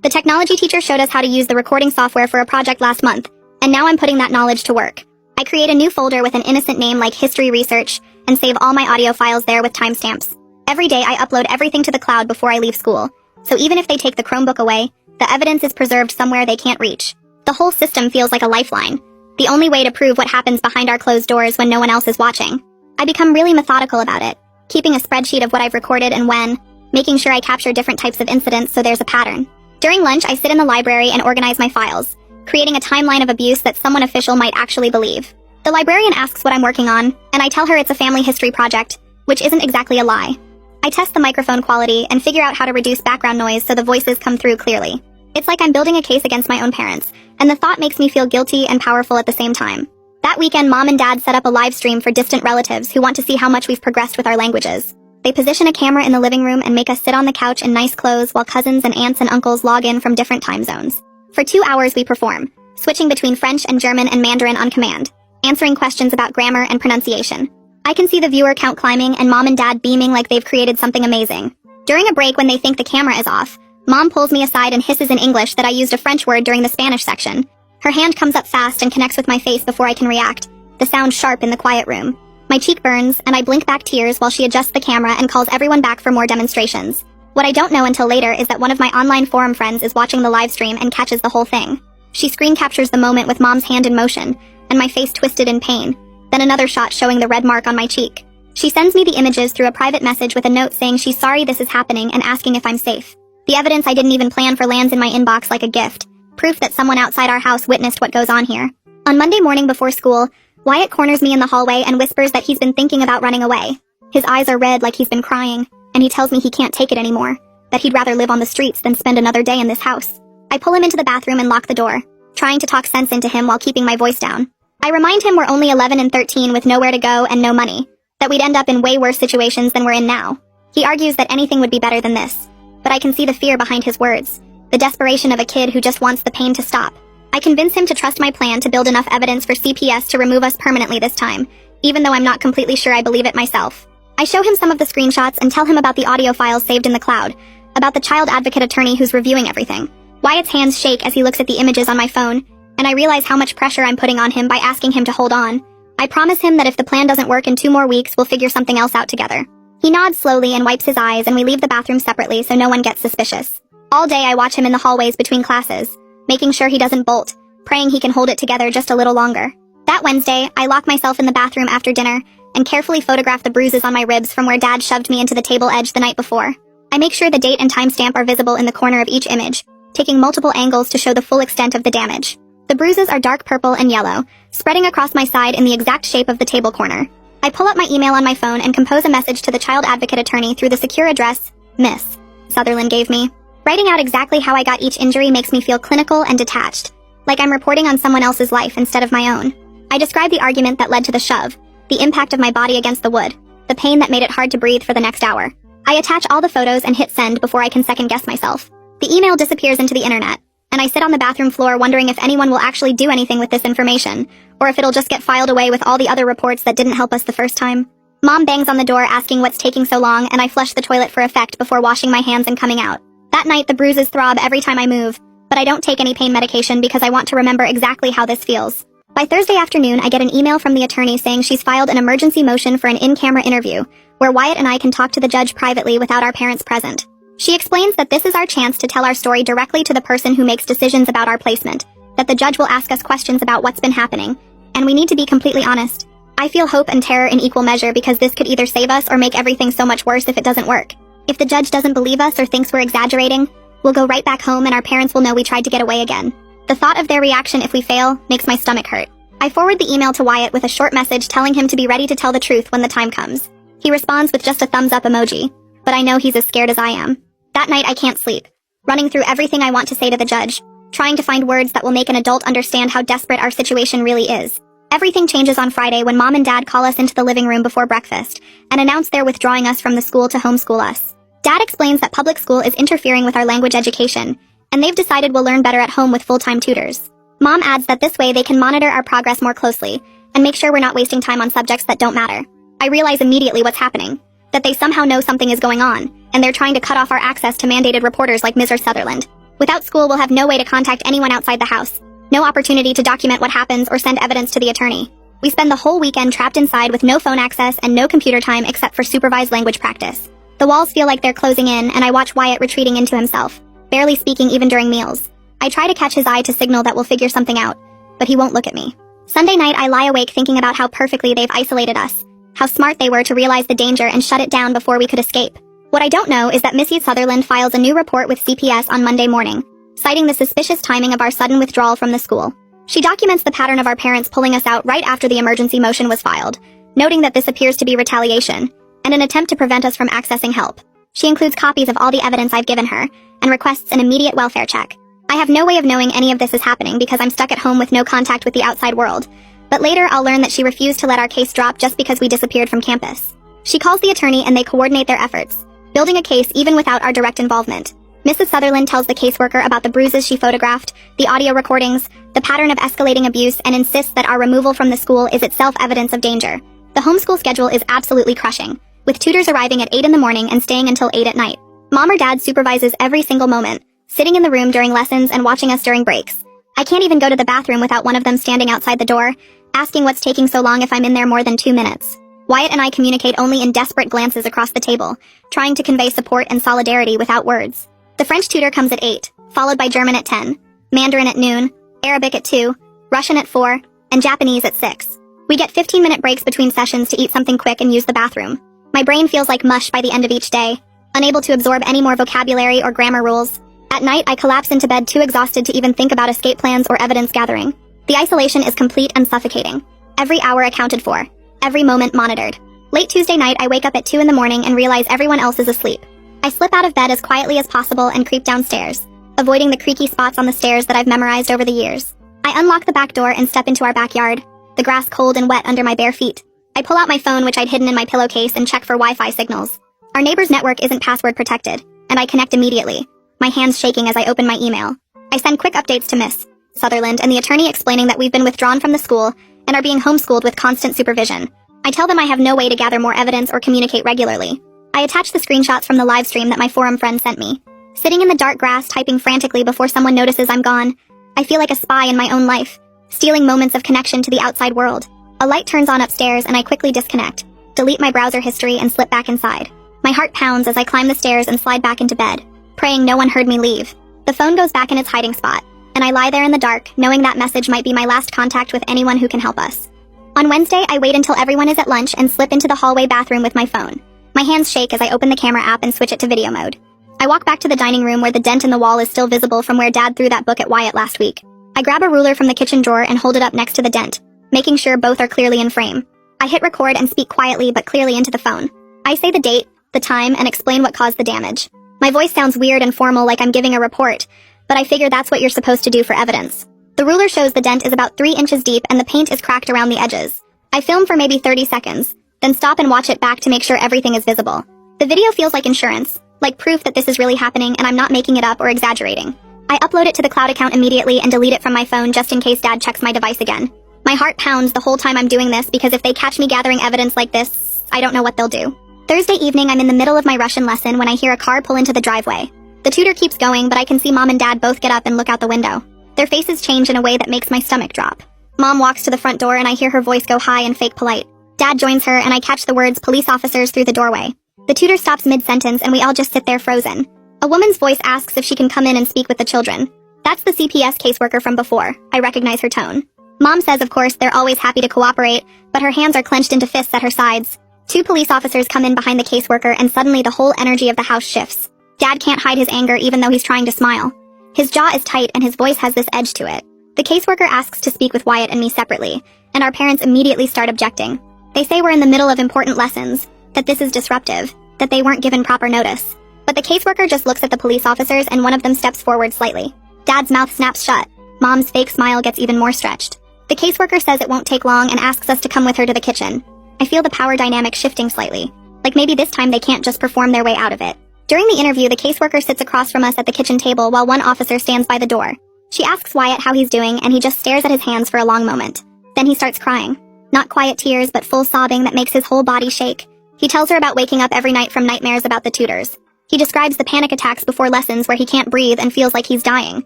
The technology teacher showed us how to use the recording software for a project last month, and now I'm putting that knowledge to work. I create a new folder with an innocent name like History Research, and save all my audio files there with timestamps. Every day, I upload everything to the cloud before I leave school, so even if they take the Chromebook away, the evidence is preserved somewhere they can't reach. The whole system feels like a lifeline, the only way to prove what happens behind our closed doors when no one else is watching. I become really methodical about it, keeping a spreadsheet of what I've recorded and when, making sure I capture different types of incidents so there's a pattern. During lunch, I sit in the library and organize my files, creating a timeline of abuse that someone official might actually believe. The librarian asks what I'm working on, and I tell her it's a family history project, which isn't exactly a lie. I test the microphone quality and figure out how to reduce background noise so the voices come through clearly. It's like I'm building a case against my own parents, and the thought makes me feel guilty and powerful at the same time. That weekend, Mom and Dad set up a live stream for distant relatives who want to see how much we've progressed with our languages. They position a camera in the living room and make us sit on the couch in nice clothes while cousins and aunts and uncles log in from different time zones. For 2 hours we perform, switching between French and German and Mandarin on command, answering questions about grammar and pronunciation. I can see the viewer count climbing and Mom and Dad beaming like they've created something amazing. During a break when they think the camera is off, Mom pulls me aside and hisses in English that I used a French word during the Spanish section. Her hand comes up fast and connects with my face before I can react, the sound sharp in the quiet room. My cheek burns, and I blink back tears while she adjusts the camera and calls everyone back for more demonstrations. What I don't know until later is that one of my online forum friends is watching the live stream and catches the whole thing. She screen captures the moment with Mom's hand in motion, and my face twisted in pain, then another shot showing the red mark on my cheek. She sends me the images through a private message with a note saying she's sorry this is happening and asking if I'm safe. The evidence I didn't even plan for lands in my inbox like a gift, proof that someone outside our house witnessed what goes on here. On Monday morning before school, Wyatt corners me in the hallway and whispers that he's been thinking about running away. His eyes are red like he's been crying, and he tells me he can't take it anymore, that he'd rather live on the streets than spend another day in this house. I pull him into the bathroom and lock the door, trying to talk sense into him while keeping my voice down. I remind him we're only 11 and 13 with nowhere to go and no money, that we'd end up in way worse situations than we're in now. He argues that anything would be better than this, but I can see the fear behind his words, the desperation of a kid who just wants the pain to stop. I convince him to trust my plan to build enough evidence for CPS to remove us permanently this time, even though I'm not completely sure I believe it myself. I show him some of the screenshots and tell him about the audio files saved in the cloud, about the child advocate attorney who's reviewing everything. Wyatt's hands shake as he looks at the images on my phone, and I realize how much pressure I'm putting on him by asking him to hold on. I promise him that if the plan doesn't work in 2 more weeks, we'll figure something else out together. He nods slowly and wipes his eyes, and we leave the bathroom separately so no one gets suspicious. All day I watch him in the hallways between classes, making sure he doesn't bolt, praying he can hold it together just a little longer. That Wednesday, I lock myself in the bathroom after dinner and carefully photograph the bruises on my ribs from where Dad shoved me into the table edge the night before. I make sure the date and timestamp are visible in the corner of each image, taking multiple angles to show the full extent of the damage. The bruises are dark purple and yellow, spreading across my side in the exact shape of the table corner. I pull up my email on my phone and compose a message to the child advocate attorney through the secure address Miss Sutherland gave me. Writing out exactly how I got each injury makes me feel clinical and detached, like I'm reporting on someone else's life instead of my own. I describe the argument that led to the shove, the impact of my body against the wood, the pain that made it hard to breathe for the next hour. I attach all the photos and hit send before I can second guess myself. The email disappears into the internet, and I sit on the bathroom floor wondering if anyone will actually do anything with this information, or if it'll just get filed away with all the other reports that didn't help us the first time. Mom bangs on the door asking what's taking so long, and I flush the toilet for effect before washing my hands and coming out. That night, the bruises throb every time I move, but I don't take any pain medication because I want to remember exactly how this feels. By Thursday afternoon, I get an email from the attorney saying she's filed an emergency motion for an in-camera interview, where Wyatt and I can talk to the judge privately without our parents present. She explains that this is our chance to tell our story directly to the person who makes decisions about our placement, that the judge will ask us questions about what's been happening, and we need to be completely honest. I feel hope and terror in equal measure because this could either save us or make everything so much worse if it doesn't work. If the judge doesn't believe us or thinks we're exaggerating, we'll go right back home and our parents will know we tried to get away again. The thought of their reaction if we fail makes my stomach hurt. I forward the email to Wyatt with a short message telling him to be ready to tell the truth when the time comes. He responds with just a thumbs up emoji, but I know he's as scared as I am. That night I can't sleep, running through everything I want to say to the judge, trying to find words that will make an adult understand how desperate our situation really is. Everything changes on Friday when Mom and Dad call us into the living room before breakfast and announce they're withdrawing us from the school to homeschool us. Dad explains that public school is interfering with our language education, and they've decided we'll learn better at home with full-time tutors. Mom adds that this way they can monitor our progress more closely and make sure we're not wasting time on subjects that don't matter. I realize immediately what's happening, that they somehow know something is going on, and they're trying to cut off our access to mandated reporters like Mr. Sutherland. Without school, we'll have no way to contact anyone outside the house, no opportunity to document what happens or send evidence to the attorney. We spend the whole weekend trapped inside with no phone access and no computer time except for supervised language practice. The walls feel like they're closing in, and I watch Wyatt retreating into himself, barely speaking even during meals. I try to catch his eye to signal that we'll figure something out, but he won't look at me. Sunday night, I lie awake thinking about how perfectly they've isolated us, how smart they were to realize the danger and shut it down before we could escape. What I don't know is that Mrs. Sutherland files a new report with CPS on Monday morning, citing the suspicious timing of our sudden withdrawal from the school. She documents the pattern of our parents pulling us out right after the emergency motion was filed, noting that this appears to be retaliation and an attempt to prevent us from accessing help. She includes copies of all the evidence I've given her and requests an immediate welfare check. I have no way of knowing any of this is happening because I'm stuck at home with no contact with the outside world, but later I'll learn that she refused to let our case drop just because we disappeared from campus. She calls the attorney and they coordinate their efforts, building a case even without our direct involvement. Mrs. Sutherland tells the caseworker about the bruises she photographed, the audio recordings, the pattern of escalating abuse, and insists that our removal from the school is itself evidence of danger. The homeschool schedule is absolutely crushing, with tutors arriving at 8 in the morning and staying until 8 at night. Mom or Dad supervises every single moment, sitting in the room during lessons and watching us during breaks. I can't even go to the bathroom without one of them standing outside the door, asking what's taking so long if I'm in there more than 2 minutes. Wyatt and I communicate only in desperate glances across the table, trying to convey support and solidarity without words. The French tutor comes at 8, followed by German at 10, Mandarin at noon, Arabic at 2, Russian at 4, and Japanese at 6. We get 15-minute breaks between sessions to eat something quick and use the bathroom. My brain feels like mush by the end of each day, unable to absorb any more vocabulary or grammar rules. At night, I collapse into bed too exhausted to even think about escape plans or evidence gathering. The isolation is complete and suffocating. Every hour accounted for. Every moment monitored. Late Tuesday night, I wake up at 2 in the morning and realize everyone else is asleep. I slip out of bed as quietly as possible and creep downstairs, avoiding the creaky spots on the stairs that I've memorized over the years. I unlock the back door and step into our backyard, the grass cold and wet under my bare feet. I pull out my phone, which I'd hidden in my pillowcase, and check for Wi-Fi signals. Our neighbor's network isn't password protected, and I connect immediately, my hands shaking as I open my email. I send quick updates to Miss Sutherland and the attorney explaining that we've been withdrawn from the school and are being homeschooled with constant supervision. I tell them I have no way to gather more evidence or communicate regularly. I attach the screenshots from the live stream that my forum friend sent me. Sitting in the dark grass typing frantically before someone notices I'm gone, I feel like a spy in my own life, stealing moments of connection to the outside world. A light turns on upstairs and I quickly disconnect, delete my browser history and slip back inside. My heart pounds as I climb the stairs and slide back into bed, praying no one heard me leave. The phone goes back in its hiding spot, and I lie there in the dark, knowing that message might be my last contact with anyone who can help us. On Wednesday, I wait until everyone is at lunch and slip into the hallway bathroom with my phone. My hands shake as I open the camera app and switch it to video mode. I walk back to the dining room where the dent in the wall is still visible from where Dad threw that book at Wyatt last week. I grab a ruler from the kitchen drawer and hold it up next to the dent, making sure both are clearly in frame. I hit record and speak quietly but clearly into the phone. I say the date, the time, and explain what caused the damage. My voice sounds weird and formal like I'm giving a report, but I figure that's what you're supposed to do for evidence. The ruler shows the dent is about 3 inches deep and the paint is cracked around the edges. I film for maybe 30 seconds, then stop and watch it back to make sure everything is visible. The video feels like insurance, like proof that this is really happening and I'm not making it up or exaggerating. I upload it to the cloud account immediately and delete it from my phone just in case Dad checks my device again. My heart pounds the whole time I'm doing this because if they catch me gathering evidence like this, I don't know what they'll do. Thursday evening, I'm in the middle of my Russian lesson when I hear a car pull into the driveway. The tutor keeps going, but I can see Mom and Dad both get up and look out the window. Their faces change in a way that makes my stomach drop. Mom walks to the front door and I hear her voice go high and fake polite. Dad joins her and I catch the words police officers through the doorway. The tutor stops mid-sentence and we all just sit there frozen. A woman's voice asks if she can come in and speak with the children. That's the CPS caseworker from before. I recognize her tone. Mom says, of course, they're always happy to cooperate, but her hands are clenched into fists at her sides. Two police officers come in behind the caseworker and suddenly the whole energy of the house shifts. Dad can't hide his anger even though he's trying to smile. His jaw is tight and his voice has this edge to it. The caseworker asks to speak with Wyatt and me separately, and our parents immediately start objecting. They say we're in the middle of important lessons, that this is disruptive, that they weren't given proper notice. But the caseworker just looks at the police officers and one of them steps forward slightly. Dad's mouth snaps shut. Mom's fake smile gets even more stretched. The caseworker says it won't take long and asks us to come with her to the kitchen. I feel the power dynamic shifting slightly. Like maybe this time they can't just perform their way out of it. During the interview, the caseworker sits across from us at the kitchen table while one officer stands by the door. She asks Wyatt how he's doing and he just stares at his hands for a long moment. Then he starts crying. Not quiet tears, but full sobbing that makes his whole body shake. He tells her about waking up every night from nightmares about the tutors. He describes the panic attacks before lessons where he can't breathe and feels like he's dying.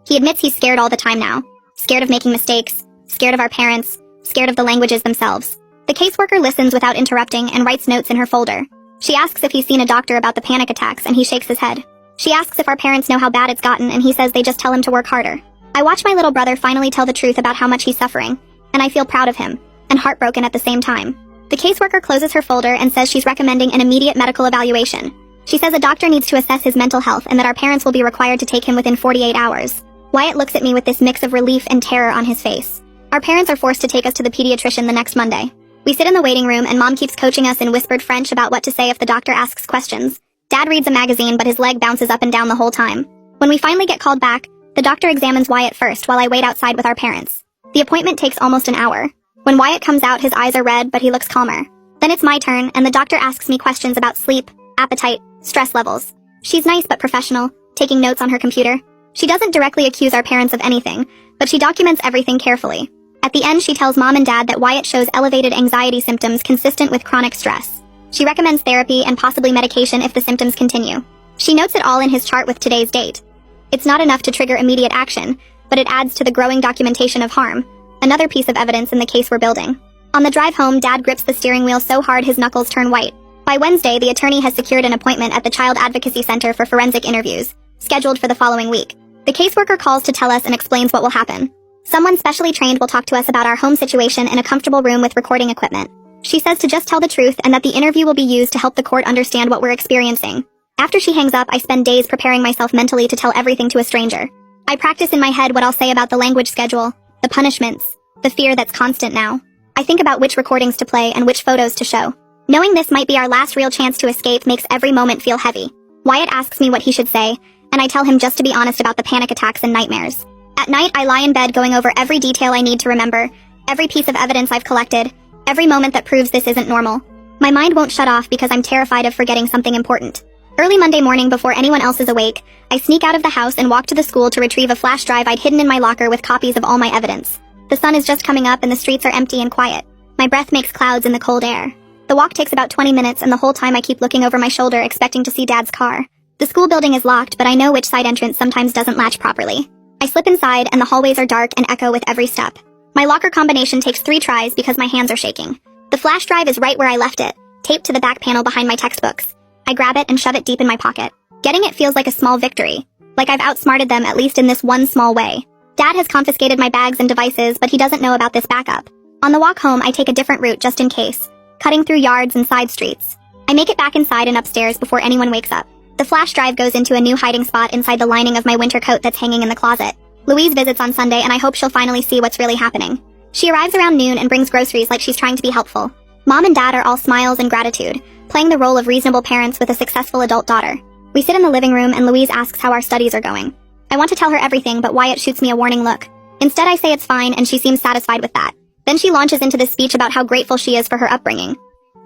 He admits he's scared all the time now. Scared of making mistakes. Scared of our parents, scared of the languages themselves. The caseworker listens without interrupting and writes notes in her folder. She asks if he's seen a doctor about the panic attacks and he shakes his head. She asks if our parents know how bad it's gotten and he says they just tell him to work harder. I watch my little brother finally tell the truth about how much he's suffering, and I feel proud of him, and heartbroken at the same time. The caseworker closes her folder and says she's recommending an immediate medical evaluation. She says a doctor needs to assess his mental health and that our parents will be required to take him within 48 hours. Wyatt looks at me with this mix of relief and terror on his face. Our parents are forced to take us to the pediatrician the next Monday. We sit in the waiting room and Mom keeps coaching us in whispered French about what to say if the doctor asks questions. Dad reads a magazine but his leg bounces up and down the whole time. When we finally get called back, the doctor examines Wyatt first while I wait outside with our parents. The appointment takes almost an hour. When Wyatt comes out, his eyes are red but he looks calmer. Then it's my turn and the doctor asks me questions about sleep, appetite, stress levels. She's nice but professional, taking notes on her computer. She doesn't directly accuse our parents of anything, but she documents everything carefully. At the end, she tells Mom and Dad that Wyatt shows elevated anxiety symptoms consistent with chronic stress. She recommends therapy and possibly medication if the symptoms continue. She notes it all in his chart with today's date. It's not enough to trigger immediate action, but it adds to the growing documentation of harm, another piece of evidence in the case we're building. On the drive home, Dad grips the steering wheel so hard his knuckles turn white. By Wednesday, the attorney has secured an appointment at the Child Advocacy Center for forensic interviews, scheduled for the following week. The caseworker calls to tell us and explains what will happen. Someone specially trained will talk to us about our home situation in a comfortable room with recording equipment. She says to just tell the truth and that the interview will be used to help the court understand what we're experiencing. After she hangs up, I spend days preparing myself mentally to tell everything to a stranger. I practice in my head what I'll say about the language schedule, the punishments, the fear that's constant now. I think about which recordings to play and which photos to show. Knowing this might be our last real chance to escape makes every moment feel heavy. Wyatt asks me what he should say, and I tell him just to be honest about the panic attacks and nightmares. At night, I lie in bed going over every detail I need to remember, every piece of evidence I've collected, every moment that proves this isn't normal. My mind won't shut off because I'm terrified of forgetting something important. Early Monday morning, before anyone else is awake, I sneak out of the house and walk to the school to retrieve a flash drive I'd hidden in my locker with copies of all my evidence. The sun is just coming up and the streets are empty and quiet. My breath makes clouds in the cold air. The walk takes about 20 minutes and the whole time I keep looking over my shoulder expecting to see Dad's car. The school building is locked, but I know which side entrance sometimes doesn't latch properly. I slip inside and the hallways are dark and echo with every step. My locker combination takes 3 tries because my hands are shaking. The flash drive is right where I left it, taped to the back panel behind my textbooks. I grab it and shove it deep in my pocket. Getting it feels like a small victory, like I've outsmarted them at least in this one small way. Dad has confiscated my bags and devices, but he doesn't know about this backup. On the walk home, I take a different route just in case, cutting through yards and side streets. I make it back inside and upstairs before anyone wakes up. The flash drive goes into a new hiding spot inside the lining of my winter coat that's hanging in the closet. Louise visits on Sunday and I hope she'll finally see what's really happening. She arrives around noon and brings groceries like she's trying to be helpful. Mom and Dad are all smiles and gratitude, playing the role of reasonable parents with a successful adult daughter. We sit in the living room and Louise asks how our studies are going. I want to tell her everything, but Wyatt shoots me a warning look. Instead, I say it's fine and she seems satisfied with that. Then she launches into this speech about how grateful she is for her upbringing.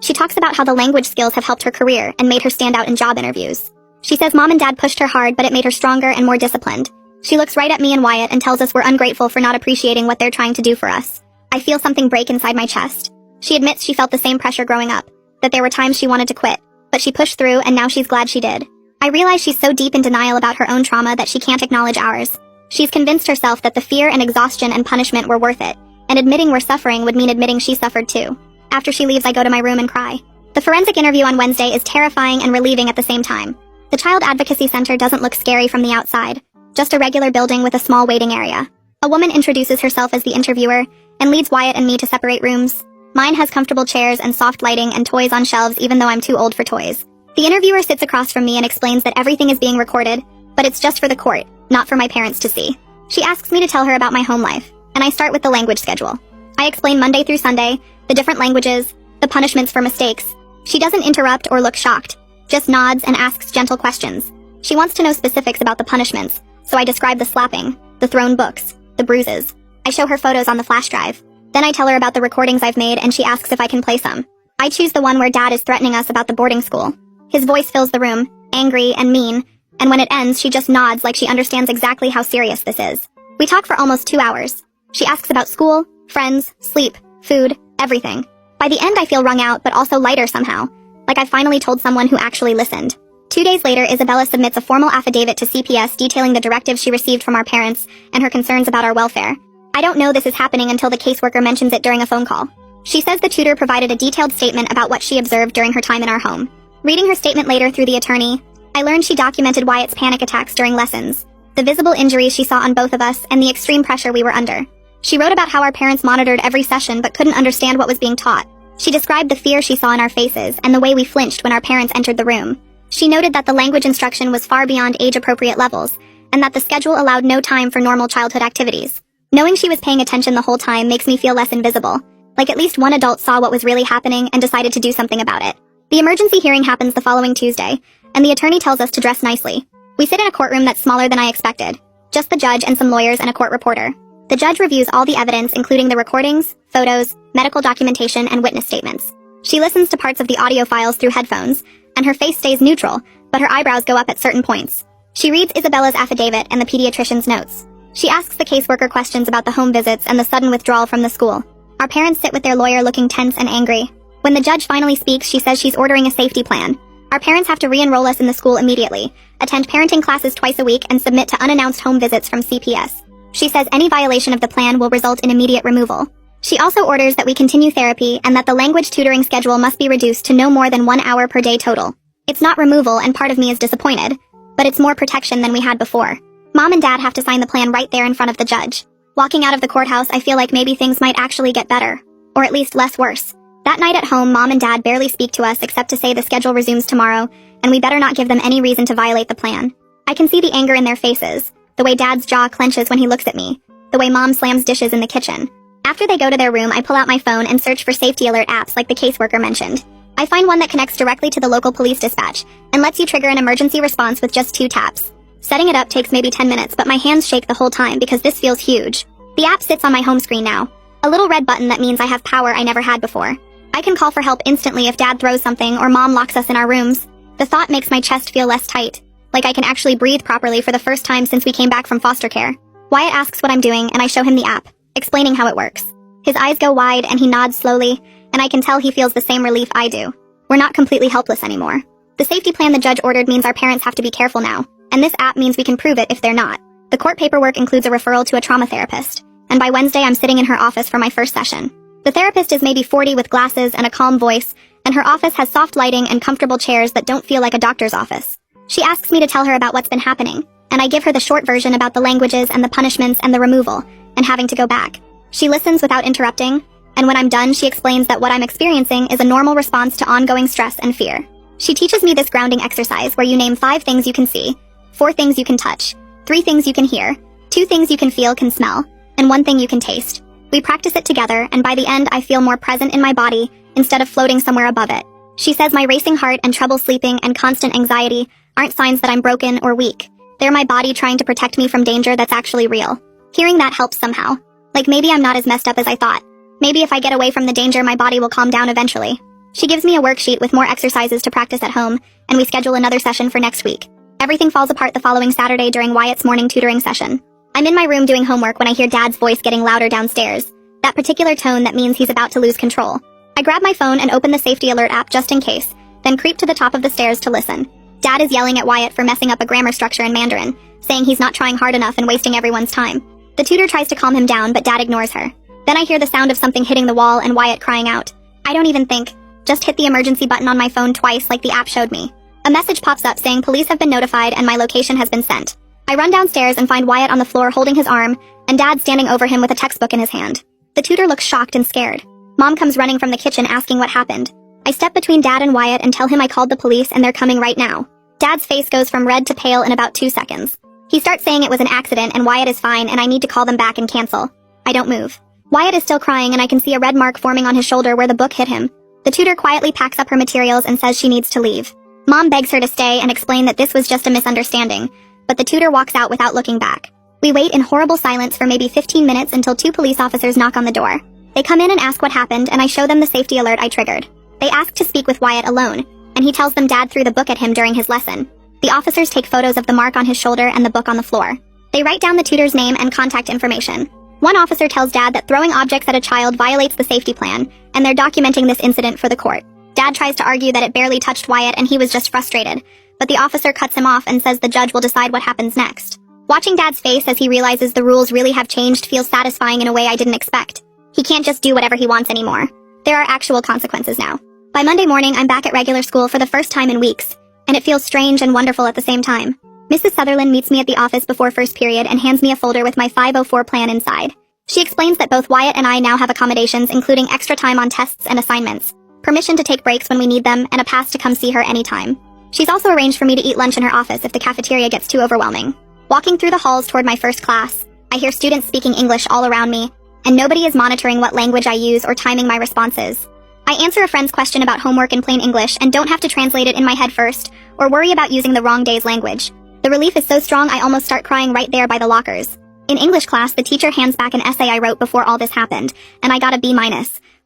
She talks about how the language skills have helped her career and made her stand out in job interviews. She says Mom and Dad pushed her hard, but it made her stronger and more disciplined. She looks right at me and Wyatt and tells us we're ungrateful for not appreciating what they're trying to do for us. I feel something break inside my chest. She admits she felt the same pressure growing up, that there were times she wanted to quit, but she pushed through and now she's glad she did. I realize she's so deep in denial about her own trauma that she can't acknowledge ours. She's convinced herself that the fear and exhaustion and punishment were worth it, and admitting we're suffering would mean admitting she suffered too. After she leaves, I go to my room and cry. The forensic interview on Wednesday is terrifying and relieving at the same time. The Child Advocacy Center doesn't look scary from the outside, just a regular building with a small waiting area. A woman introduces herself as the interviewer and leads Wyatt and me to separate rooms. Mine has comfortable chairs and soft lighting and toys on shelves even though I'm too old for toys. The interviewer sits across from me and explains that everything is being recorded, but it's just for the court, not for my parents to see. She asks me to tell her about my home life, and I start with the language schedule. I explain Monday through Sunday, the different languages, the punishments for mistakes. She doesn't interrupt or look shocked, just nods and asks gentle questions. She wants to know specifics about the punishments, so I describe the slapping, the thrown books, the bruises. I show her photos on the flash drive. Then I tell her about the recordings I've made and she asks if I can play some. I choose the one where Dad is threatening us about the boarding school. His voice fills the room, angry and mean, and when it ends she just nods like she understands exactly how serious this is. We talk for almost 2 hours. She asks about school, friends, sleep, food, everything. By the end I feel wrung out but also lighter somehow, like I finally told someone who actually listened. 2 days later, Isabella submits a formal affidavit to CPS detailing the directives she received from our parents and her concerns about our welfare. I don't know this is happening until the caseworker mentions it during a phone call. She says the tutor provided a detailed statement about what she observed during her time in our home. Reading her statement later through the attorney, I learned she documented Wyatt's panic attacks during lessons, the visible injuries she saw on both of us, and the extreme pressure we were under. She wrote about how our parents monitored every session but couldn't understand what was being taught. She described the fear she saw in our faces and the way we flinched when our parents entered the room. She noted that the language instruction was far beyond age-appropriate levels, and that the schedule allowed no time for normal childhood activities. Knowing she was paying attention the whole time makes me feel less invisible, like at least one adult saw what was really happening and decided to do something about it. The emergency hearing happens the following Tuesday, and the attorney tells us to dress nicely. We sit in a courtroom that's smaller than I expected, just the judge and some lawyers and a court reporter. The judge reviews all the evidence including the recordings, photos, medical documentation, and witness statements. She listens to parts of the audio files through headphones, and her face stays neutral, but her eyebrows go up at certain points. She reads Isabella's affidavit and the pediatrician's notes. She asks the caseworker questions about the home visits and the sudden withdrawal from the school. Our parents sit with their lawyer looking tense and angry. When the judge finally speaks, she says she's ordering a safety plan. Our parents have to re-enroll us in the school immediately, attend parenting classes twice a week, and submit to unannounced home visits from CPS. She says any violation of the plan will result in immediate removal. She also orders that we continue therapy and that the language tutoring schedule must be reduced to no more than 1 hour per day total. It's not removal and part of me is disappointed, but it's more protection than we had before. Mom and Dad have to sign the plan right there in front of the judge. Walking out of the courthouse, I feel like maybe things might actually get better, or at least less worse. That night at home, Mom and Dad barely speak to us except to say the schedule resumes tomorrow, and we better not give them any reason to violate the plan. I can see the anger in their faces, the way Dad's jaw clenches when he looks at me, the way Mom slams dishes in the kitchen. After they go to their room, I pull out my phone and search for safety alert apps like the caseworker mentioned. I find one that connects directly to the local police dispatch and lets you trigger an emergency response with just 2 taps. Setting it up takes maybe 10 minutes, but my hands shake the whole time because this feels huge. The app sits on my home screen now, a little red button that means I have power I never had before. I can call for help instantly if Dad throws something or Mom locks us in our rooms. The thought makes my chest feel less tight, like I can actually breathe properly for the first time since we came back from foster care. Wyatt asks what I'm doing and I show him the app, explaining how it works. His eyes go wide and he nods slowly, and I can tell he feels the same relief I do. We're not completely helpless anymore. The safety plan the judge ordered means our parents have to be careful now, and this app means we can prove it if they're not. The court paperwork includes a referral to a trauma therapist, and by Wednesday I'm sitting in her office for my first session. The therapist is maybe 40 with glasses and a calm voice, and her office has soft lighting and comfortable chairs that don't feel like a doctor's office. She asks me to tell her about what's been happening, and I give her the short version about the languages and the punishments and the removal, and having to go back. She listens without interrupting, and when I'm done, she explains that what I'm experiencing is a normal response to ongoing stress and fear. She teaches me this grounding exercise where you name 5 things you can see, 4 things you can touch, 3 things you can hear, 2 things you can feel, can smell, and 1 thing you can taste. We practice it together, and by the end, I feel more present in my body instead of floating somewhere above it. She says my racing heart and trouble sleeping and constant anxiety aren't signs that I'm broken or weak. They're my body trying to protect me from danger that's actually real. Hearing that helps somehow. Like maybe I'm not as messed up as I thought. Maybe if I get away from the danger, my body will calm down eventually. She gives me a worksheet with more exercises to practice at home, and we schedule another session for next week. Everything falls apart the following Saturday during Wyatt's morning tutoring session. I'm in my room doing homework when I hear Dad's voice getting louder downstairs. That particular tone that means he's about to lose control. I grab my phone and open the safety alert app just in case, then creep to the top of the stairs to listen. Dad is yelling at Wyatt for messing up a grammar structure in Mandarin, saying he's not trying hard enough and wasting everyone's time. The tutor tries to calm him down, but Dad ignores her. Then I hear the sound of something hitting the wall and Wyatt crying out. I don't even think. Just hit the emergency button on my phone twice like the app showed me. A message pops up saying police have been notified and my location has been sent. I run downstairs and find Wyatt on the floor holding his arm, and Dad standing over him with a textbook in his hand. The tutor looks shocked and scared. Mom comes running from the kitchen asking what happened. I step between Dad and Wyatt and tell him I called the police and they're coming right now. Dad's face goes from red to pale in about 2 seconds. He starts saying it was an accident and Wyatt is fine and I need to call them back and cancel. I don't move. Wyatt is still crying and I can see a red mark forming on his shoulder where the book hit him. The tutor quietly packs up her materials and says she needs to leave. Mom begs her to stay and explain that this was just a misunderstanding, but the tutor walks out without looking back. We wait in horrible silence for maybe 15 minutes until 2 police officers knock on the door. They come in and ask what happened and I show them the safety alert I triggered. They ask to speak with Wyatt alone, and he tells them Dad threw the book at him during his lesson. The officers take photos of the mark on his shoulder and the book on the floor. They write down the tutor's name and contact information. One officer tells Dad that throwing objects at a child violates the safety plan, and they're documenting this incident for the court. Dad tries to argue that it barely touched Wyatt and he was just frustrated, but the officer cuts him off and says the judge will decide what happens next. Watching Dad's face as he realizes the rules really have changed feels satisfying in a way I didn't expect. He can't just do whatever he wants anymore. There are actual consequences now. By Monday morning, I'm back at regular school for the first time in weeks, and it feels strange and wonderful at the same time. Mrs. Sutherland meets me at the office before first period and hands me a folder with my 504 plan inside. She explains that both Wyatt and I now have accommodations including extra time on tests and assignments, permission to take breaks when we need them, and a pass to come see her anytime. She's also arranged for me to eat lunch in her office if the cafeteria gets too overwhelming. Walking through the halls toward my first class, I hear students speaking English all around me, and nobody is monitoring what language I use or timing my responses. I answer a friend's question about homework in plain English and don't have to translate it in my head first, or worry about using the wrong day's language. The relief is so strong I almost start crying right there by the lockers. In English class, the teacher hands back an essay I wrote before all this happened, and I got a B-,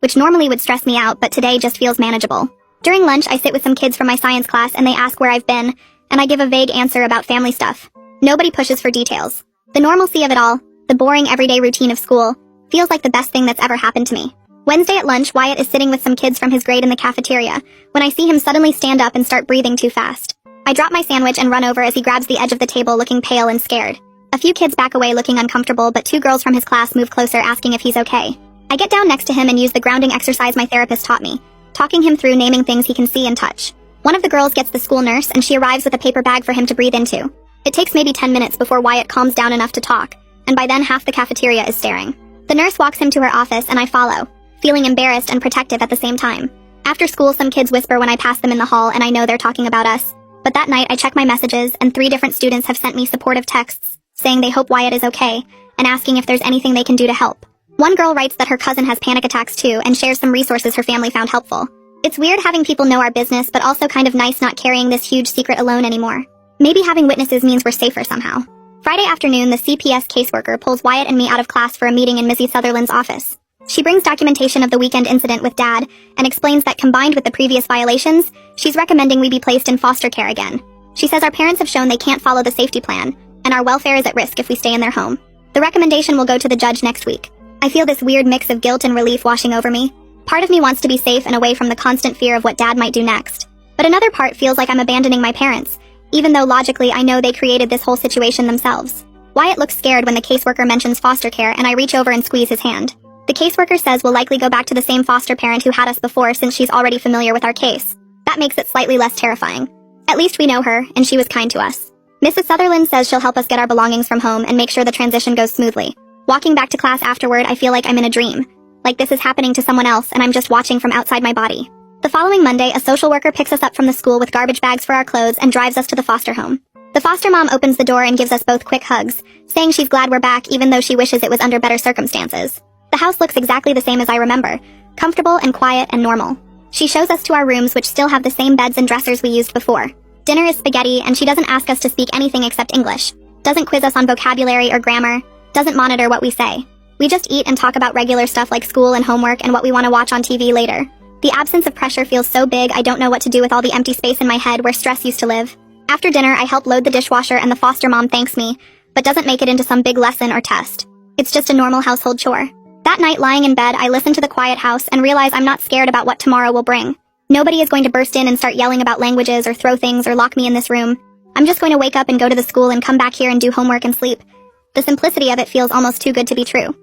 which normally would stress me out but today just feels manageable. During lunch, I sit with some kids from my science class and they ask where I've been, and I give a vague answer about family stuff. Nobody pushes for details. The normalcy of it all, the boring everyday routine of school, feels like the best thing that's ever happened to me. Wednesday at lunch, Wyatt is sitting with some kids from his grade in the cafeteria, when I see him suddenly stand up and start breathing too fast. I drop my sandwich and run over as he grabs the edge of the table looking pale and scared. A few kids back away looking uncomfortable, but 2 girls from his class move closer asking if he's okay. I get down next to him and use the grounding exercise my therapist taught me, talking him through naming things he can see and touch. One of the girls gets the school nurse and she arrives with a paper bag for him to breathe into. It takes maybe 10 minutes before Wyatt calms down enough to talk, and by then half the cafeteria is staring. The nurse walks him to her office and I follow, feeling embarrassed and protective at the same time. After school, some kids whisper when I pass them in the hall and I know they're talking about us. But that night, I check my messages and 3 different students have sent me supportive texts, saying they hope Wyatt is okay, and asking if there's anything they can do to help. One girl writes that her cousin has panic attacks too and shares some resources her family found helpful. It's weird having people know our business, but also kind of nice not carrying this huge secret alone anymore. Maybe having witnesses means we're safer somehow. Friday afternoon, the CPS caseworker pulls Wyatt and me out of class for a meeting in Mrs. Sutherland's office. She brings documentation of the weekend incident with Dad and explains that combined with the previous violations, she's recommending we be placed in foster care again. She says our parents have shown they can't follow the safety plan, and our welfare is at risk if we stay in their home. The recommendation will go to the judge next week. I feel this weird mix of guilt and relief washing over me. Part of me wants to be safe and away from the constant fear of what Dad might do next. But another part feels like I'm abandoning my parents, even though logically I know they created this whole situation themselves. Wyatt looks scared when the caseworker mentions foster care and I reach over and squeeze his hand. The caseworker says we'll likely go back to the same foster parent who had us before since she's already familiar with our case. That makes it slightly less terrifying. At least we know her, and she was kind to us. Mrs. Sutherland says she'll help us get our belongings from home and make sure the transition goes smoothly. Walking back to class afterward, I feel like I'm in a dream. Like this is happening to someone else and I'm just watching from outside my body. The following Monday, a social worker picks us up from the school with garbage bags for our clothes and drives us to the foster home. The foster mom opens the door and gives us both quick hugs, saying she's glad we're back even though she wishes it was under better circumstances. The house looks exactly the same as I remember, comfortable and quiet and normal. She shows us to our rooms which still have the same beds and dressers we used before. Dinner is spaghetti and she doesn't ask us to speak anything except English, doesn't quiz us on vocabulary or grammar, doesn't monitor what we say. We just eat and talk about regular stuff like school and homework and what we want to watch on TV later. The absence of pressure feels so big I don't know what to do with all the empty space in my head where stress used to live. After dinner, I help load the dishwasher and the foster mom thanks me, but doesn't make it into some big lesson or test. It's just a normal household chore. That night, lying in bed, I listen to the quiet house and realize I'm not scared about what tomorrow will bring. Nobody is going to burst in and start yelling about languages or throw things or lock me in this room. I'm just going to wake up and go to the school and come back here and do homework and sleep. The simplicity of it feels almost too good to be true.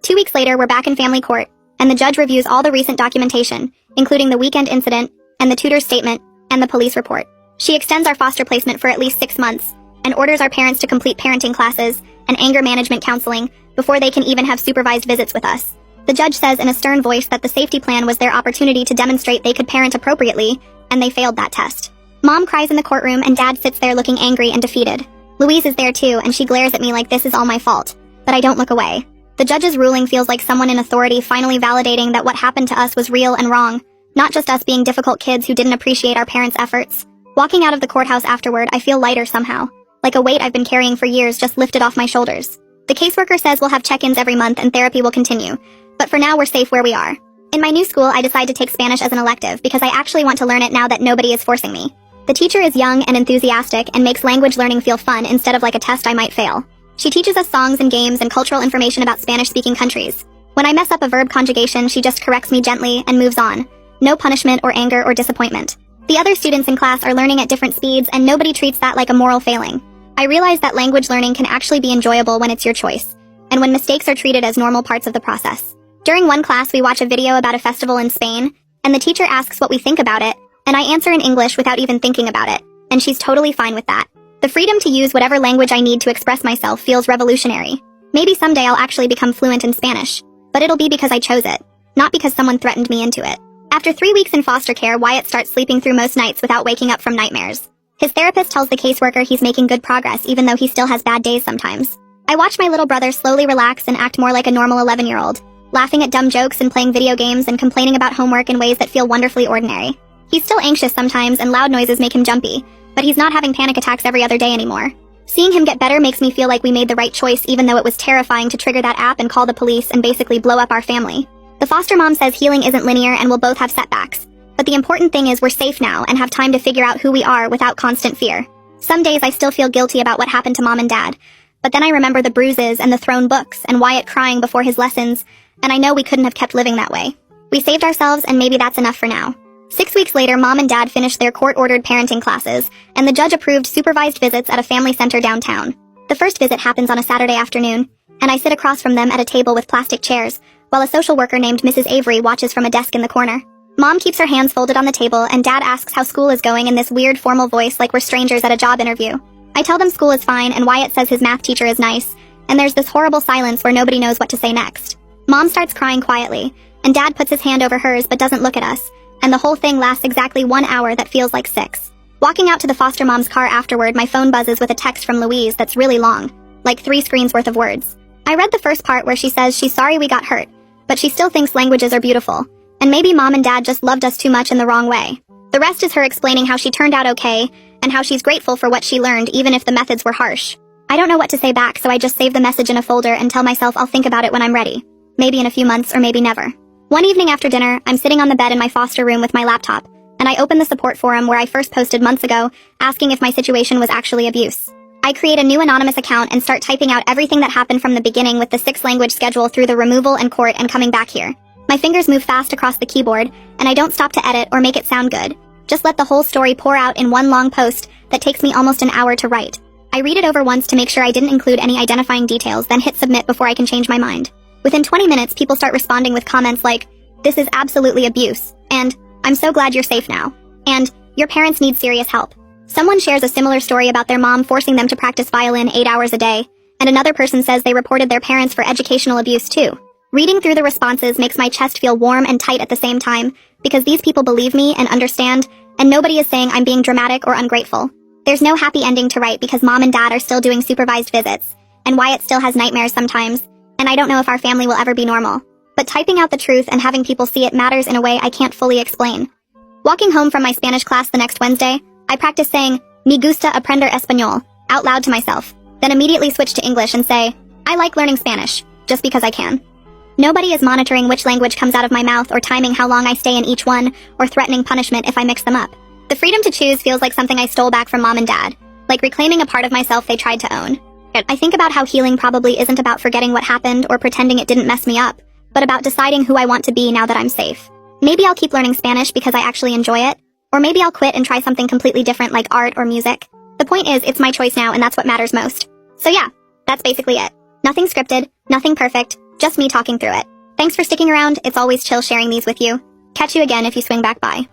2 weeks later, we're back in family court, and the judge reviews all the recent documentation, including the weekend incident, and the tutor's statement, and the police report. She extends our foster placement for at least 6 months, and orders our parents to complete parenting classes and anger management counseling before they can even have supervised visits with us. The judge says in a stern voice that the safety plan was their opportunity to demonstrate they could parent appropriately, and they failed that test. Mom cries in the courtroom and Dad sits there looking angry and defeated. Louise is there too, and she glares at me like this is all my fault. But I don't look away. The judge's ruling feels like someone in authority finally validating that what happened to us was real and wrong, not just us being difficult kids who didn't appreciate our parents' efforts. Walking out of the courthouse afterward, I feel lighter somehow, like a weight I've been carrying for years just lifted off my shoulders. The caseworker says we'll have check-ins every month and therapy will continue, but for now we're safe where we are. In my new school, I decide to take Spanish as an elective because I actually want to learn it now that nobody is forcing me. The teacher is young and enthusiastic and makes language learning feel fun instead of like a test I might fail. She teaches us songs and games and cultural information about Spanish-speaking countries. When I mess up a verb conjugation, she just corrects me gently and moves on. No punishment or anger or disappointment. The other students in class are learning at different speeds and nobody treats that like a moral failing. I realize that language learning can actually be enjoyable when it's your choice, and when mistakes are treated as normal parts of the process. During one class, we watch a video about a festival in Spain, and the teacher asks what we think about it, and I answer in English without even thinking about it, and she's totally fine with that. The freedom to use whatever language I need to express myself feels revolutionary. Maybe someday I'll actually become fluent in Spanish, but it'll be because I chose it, not because someone threatened me into it. After 3 weeks in foster care, Wyatt starts sleeping through most nights without waking up from nightmares. His therapist tells the caseworker he's making good progress even though he still has bad days sometimes. I watch my little brother slowly relax and act more like a normal 11-year-old, laughing at dumb jokes and playing video games and complaining about homework in ways that feel wonderfully ordinary. He's still anxious sometimes and loud noises make him jumpy, but he's not having panic attacks every other day anymore. Seeing him get better makes me feel like we made the right choice even though it was terrifying to trigger that app and call the police and basically blow up our family. The foster mom says healing isn't linear and we'll both have setbacks. But the important thing is we're safe now and have time to figure out who we are without constant fear. Some days I still feel guilty about what happened to Mom and Dad, but then I remember the bruises and the thrown books and Wyatt crying before his lessons, and I know we couldn't have kept living that way. We saved ourselves and maybe that's enough for now. 6 weeks later, Mom and Dad finished their court-ordered parenting classes, and the judge approved supervised visits at a family center downtown. The first visit happens on a Saturday afternoon, and I sit across from them at a table with plastic chairs, while a social worker named Mrs. Avery watches from a desk in the corner. Mom keeps her hands folded on the table, and Dad asks how school is going in this weird formal voice like we're strangers at a job interview. I tell them school is fine, and Wyatt says his math teacher is nice, and there's this horrible silence where nobody knows what to say next. Mom starts crying quietly, and Dad puts his hand over hers but doesn't look at us, and the whole thing lasts exactly 1 hour that feels like 6. Walking out to the foster mom's car afterward, my phone buzzes with a text from Louise that's really long, like 3 screens worth of words. I read the first part where she says she's sorry we got hurt, but she still thinks languages are beautiful, and maybe Mom and Dad just loved us too much in the wrong way. The rest is her explaining how she turned out okay, and how she's grateful for what she learned even if the methods were harsh. I don't know what to say back, so I just save the message in a folder and tell myself I'll think about it when I'm ready. Maybe in a few months or maybe never. One evening after dinner, I'm sitting on the bed in my foster room with my laptop, and I open the support forum where I first posted months ago, asking if my situation was actually abuse. I create a new anonymous account and start typing out everything that happened from the beginning with the 6-language schedule through the removal and court and coming back here. My fingers move fast across the keyboard, and I don't stop to edit or make it sound good. Just let the whole story pour out in one long post that takes me almost an hour to write. I read it over once to make sure I didn't include any identifying details, then hit submit before I can change my mind. Within 20 minutes, people start responding with comments like, "This is absolutely abuse," and "I'm so glad you're safe now," and "Your parents need serious help." Someone shares a similar story about their mom forcing them to practice violin 8 hours a day, and another person says they reported their parents for educational abuse too. Reading through the responses makes my chest feel warm and tight at the same time, because these people believe me and understand, and nobody is saying I'm being dramatic or ungrateful. There's no happy ending to write because Mom and Dad are still doing supervised visits, and Wyatt still has nightmares sometimes, and I don't know if our family will ever be normal. But typing out the truth and having people see it matters in a way I can't fully explain. Walking home from my Spanish class the next Wednesday, I practice saying, "Me gusta aprender español," out loud to myself, then immediately switch to English and say, "I like learning Spanish," just because I can. Nobody is monitoring which language comes out of my mouth or timing how long I stay in each one or threatening punishment if I mix them up. The freedom to choose feels like something I stole back from Mom and Dad, like reclaiming a part of myself they tried to own. I think about how healing probably isn't about forgetting what happened or pretending it didn't mess me up, but about deciding who I want to be now that I'm safe. Maybe I'll keep learning Spanish because I actually enjoy it, or maybe I'll quit and try something completely different like art or music. The point is, it's my choice now and that's what matters most. So yeah, that's basically it. Nothing scripted, nothing perfect, just me talking through it. Thanks for sticking around, it's always chill sharing these with you. Catch you again if you swing back by.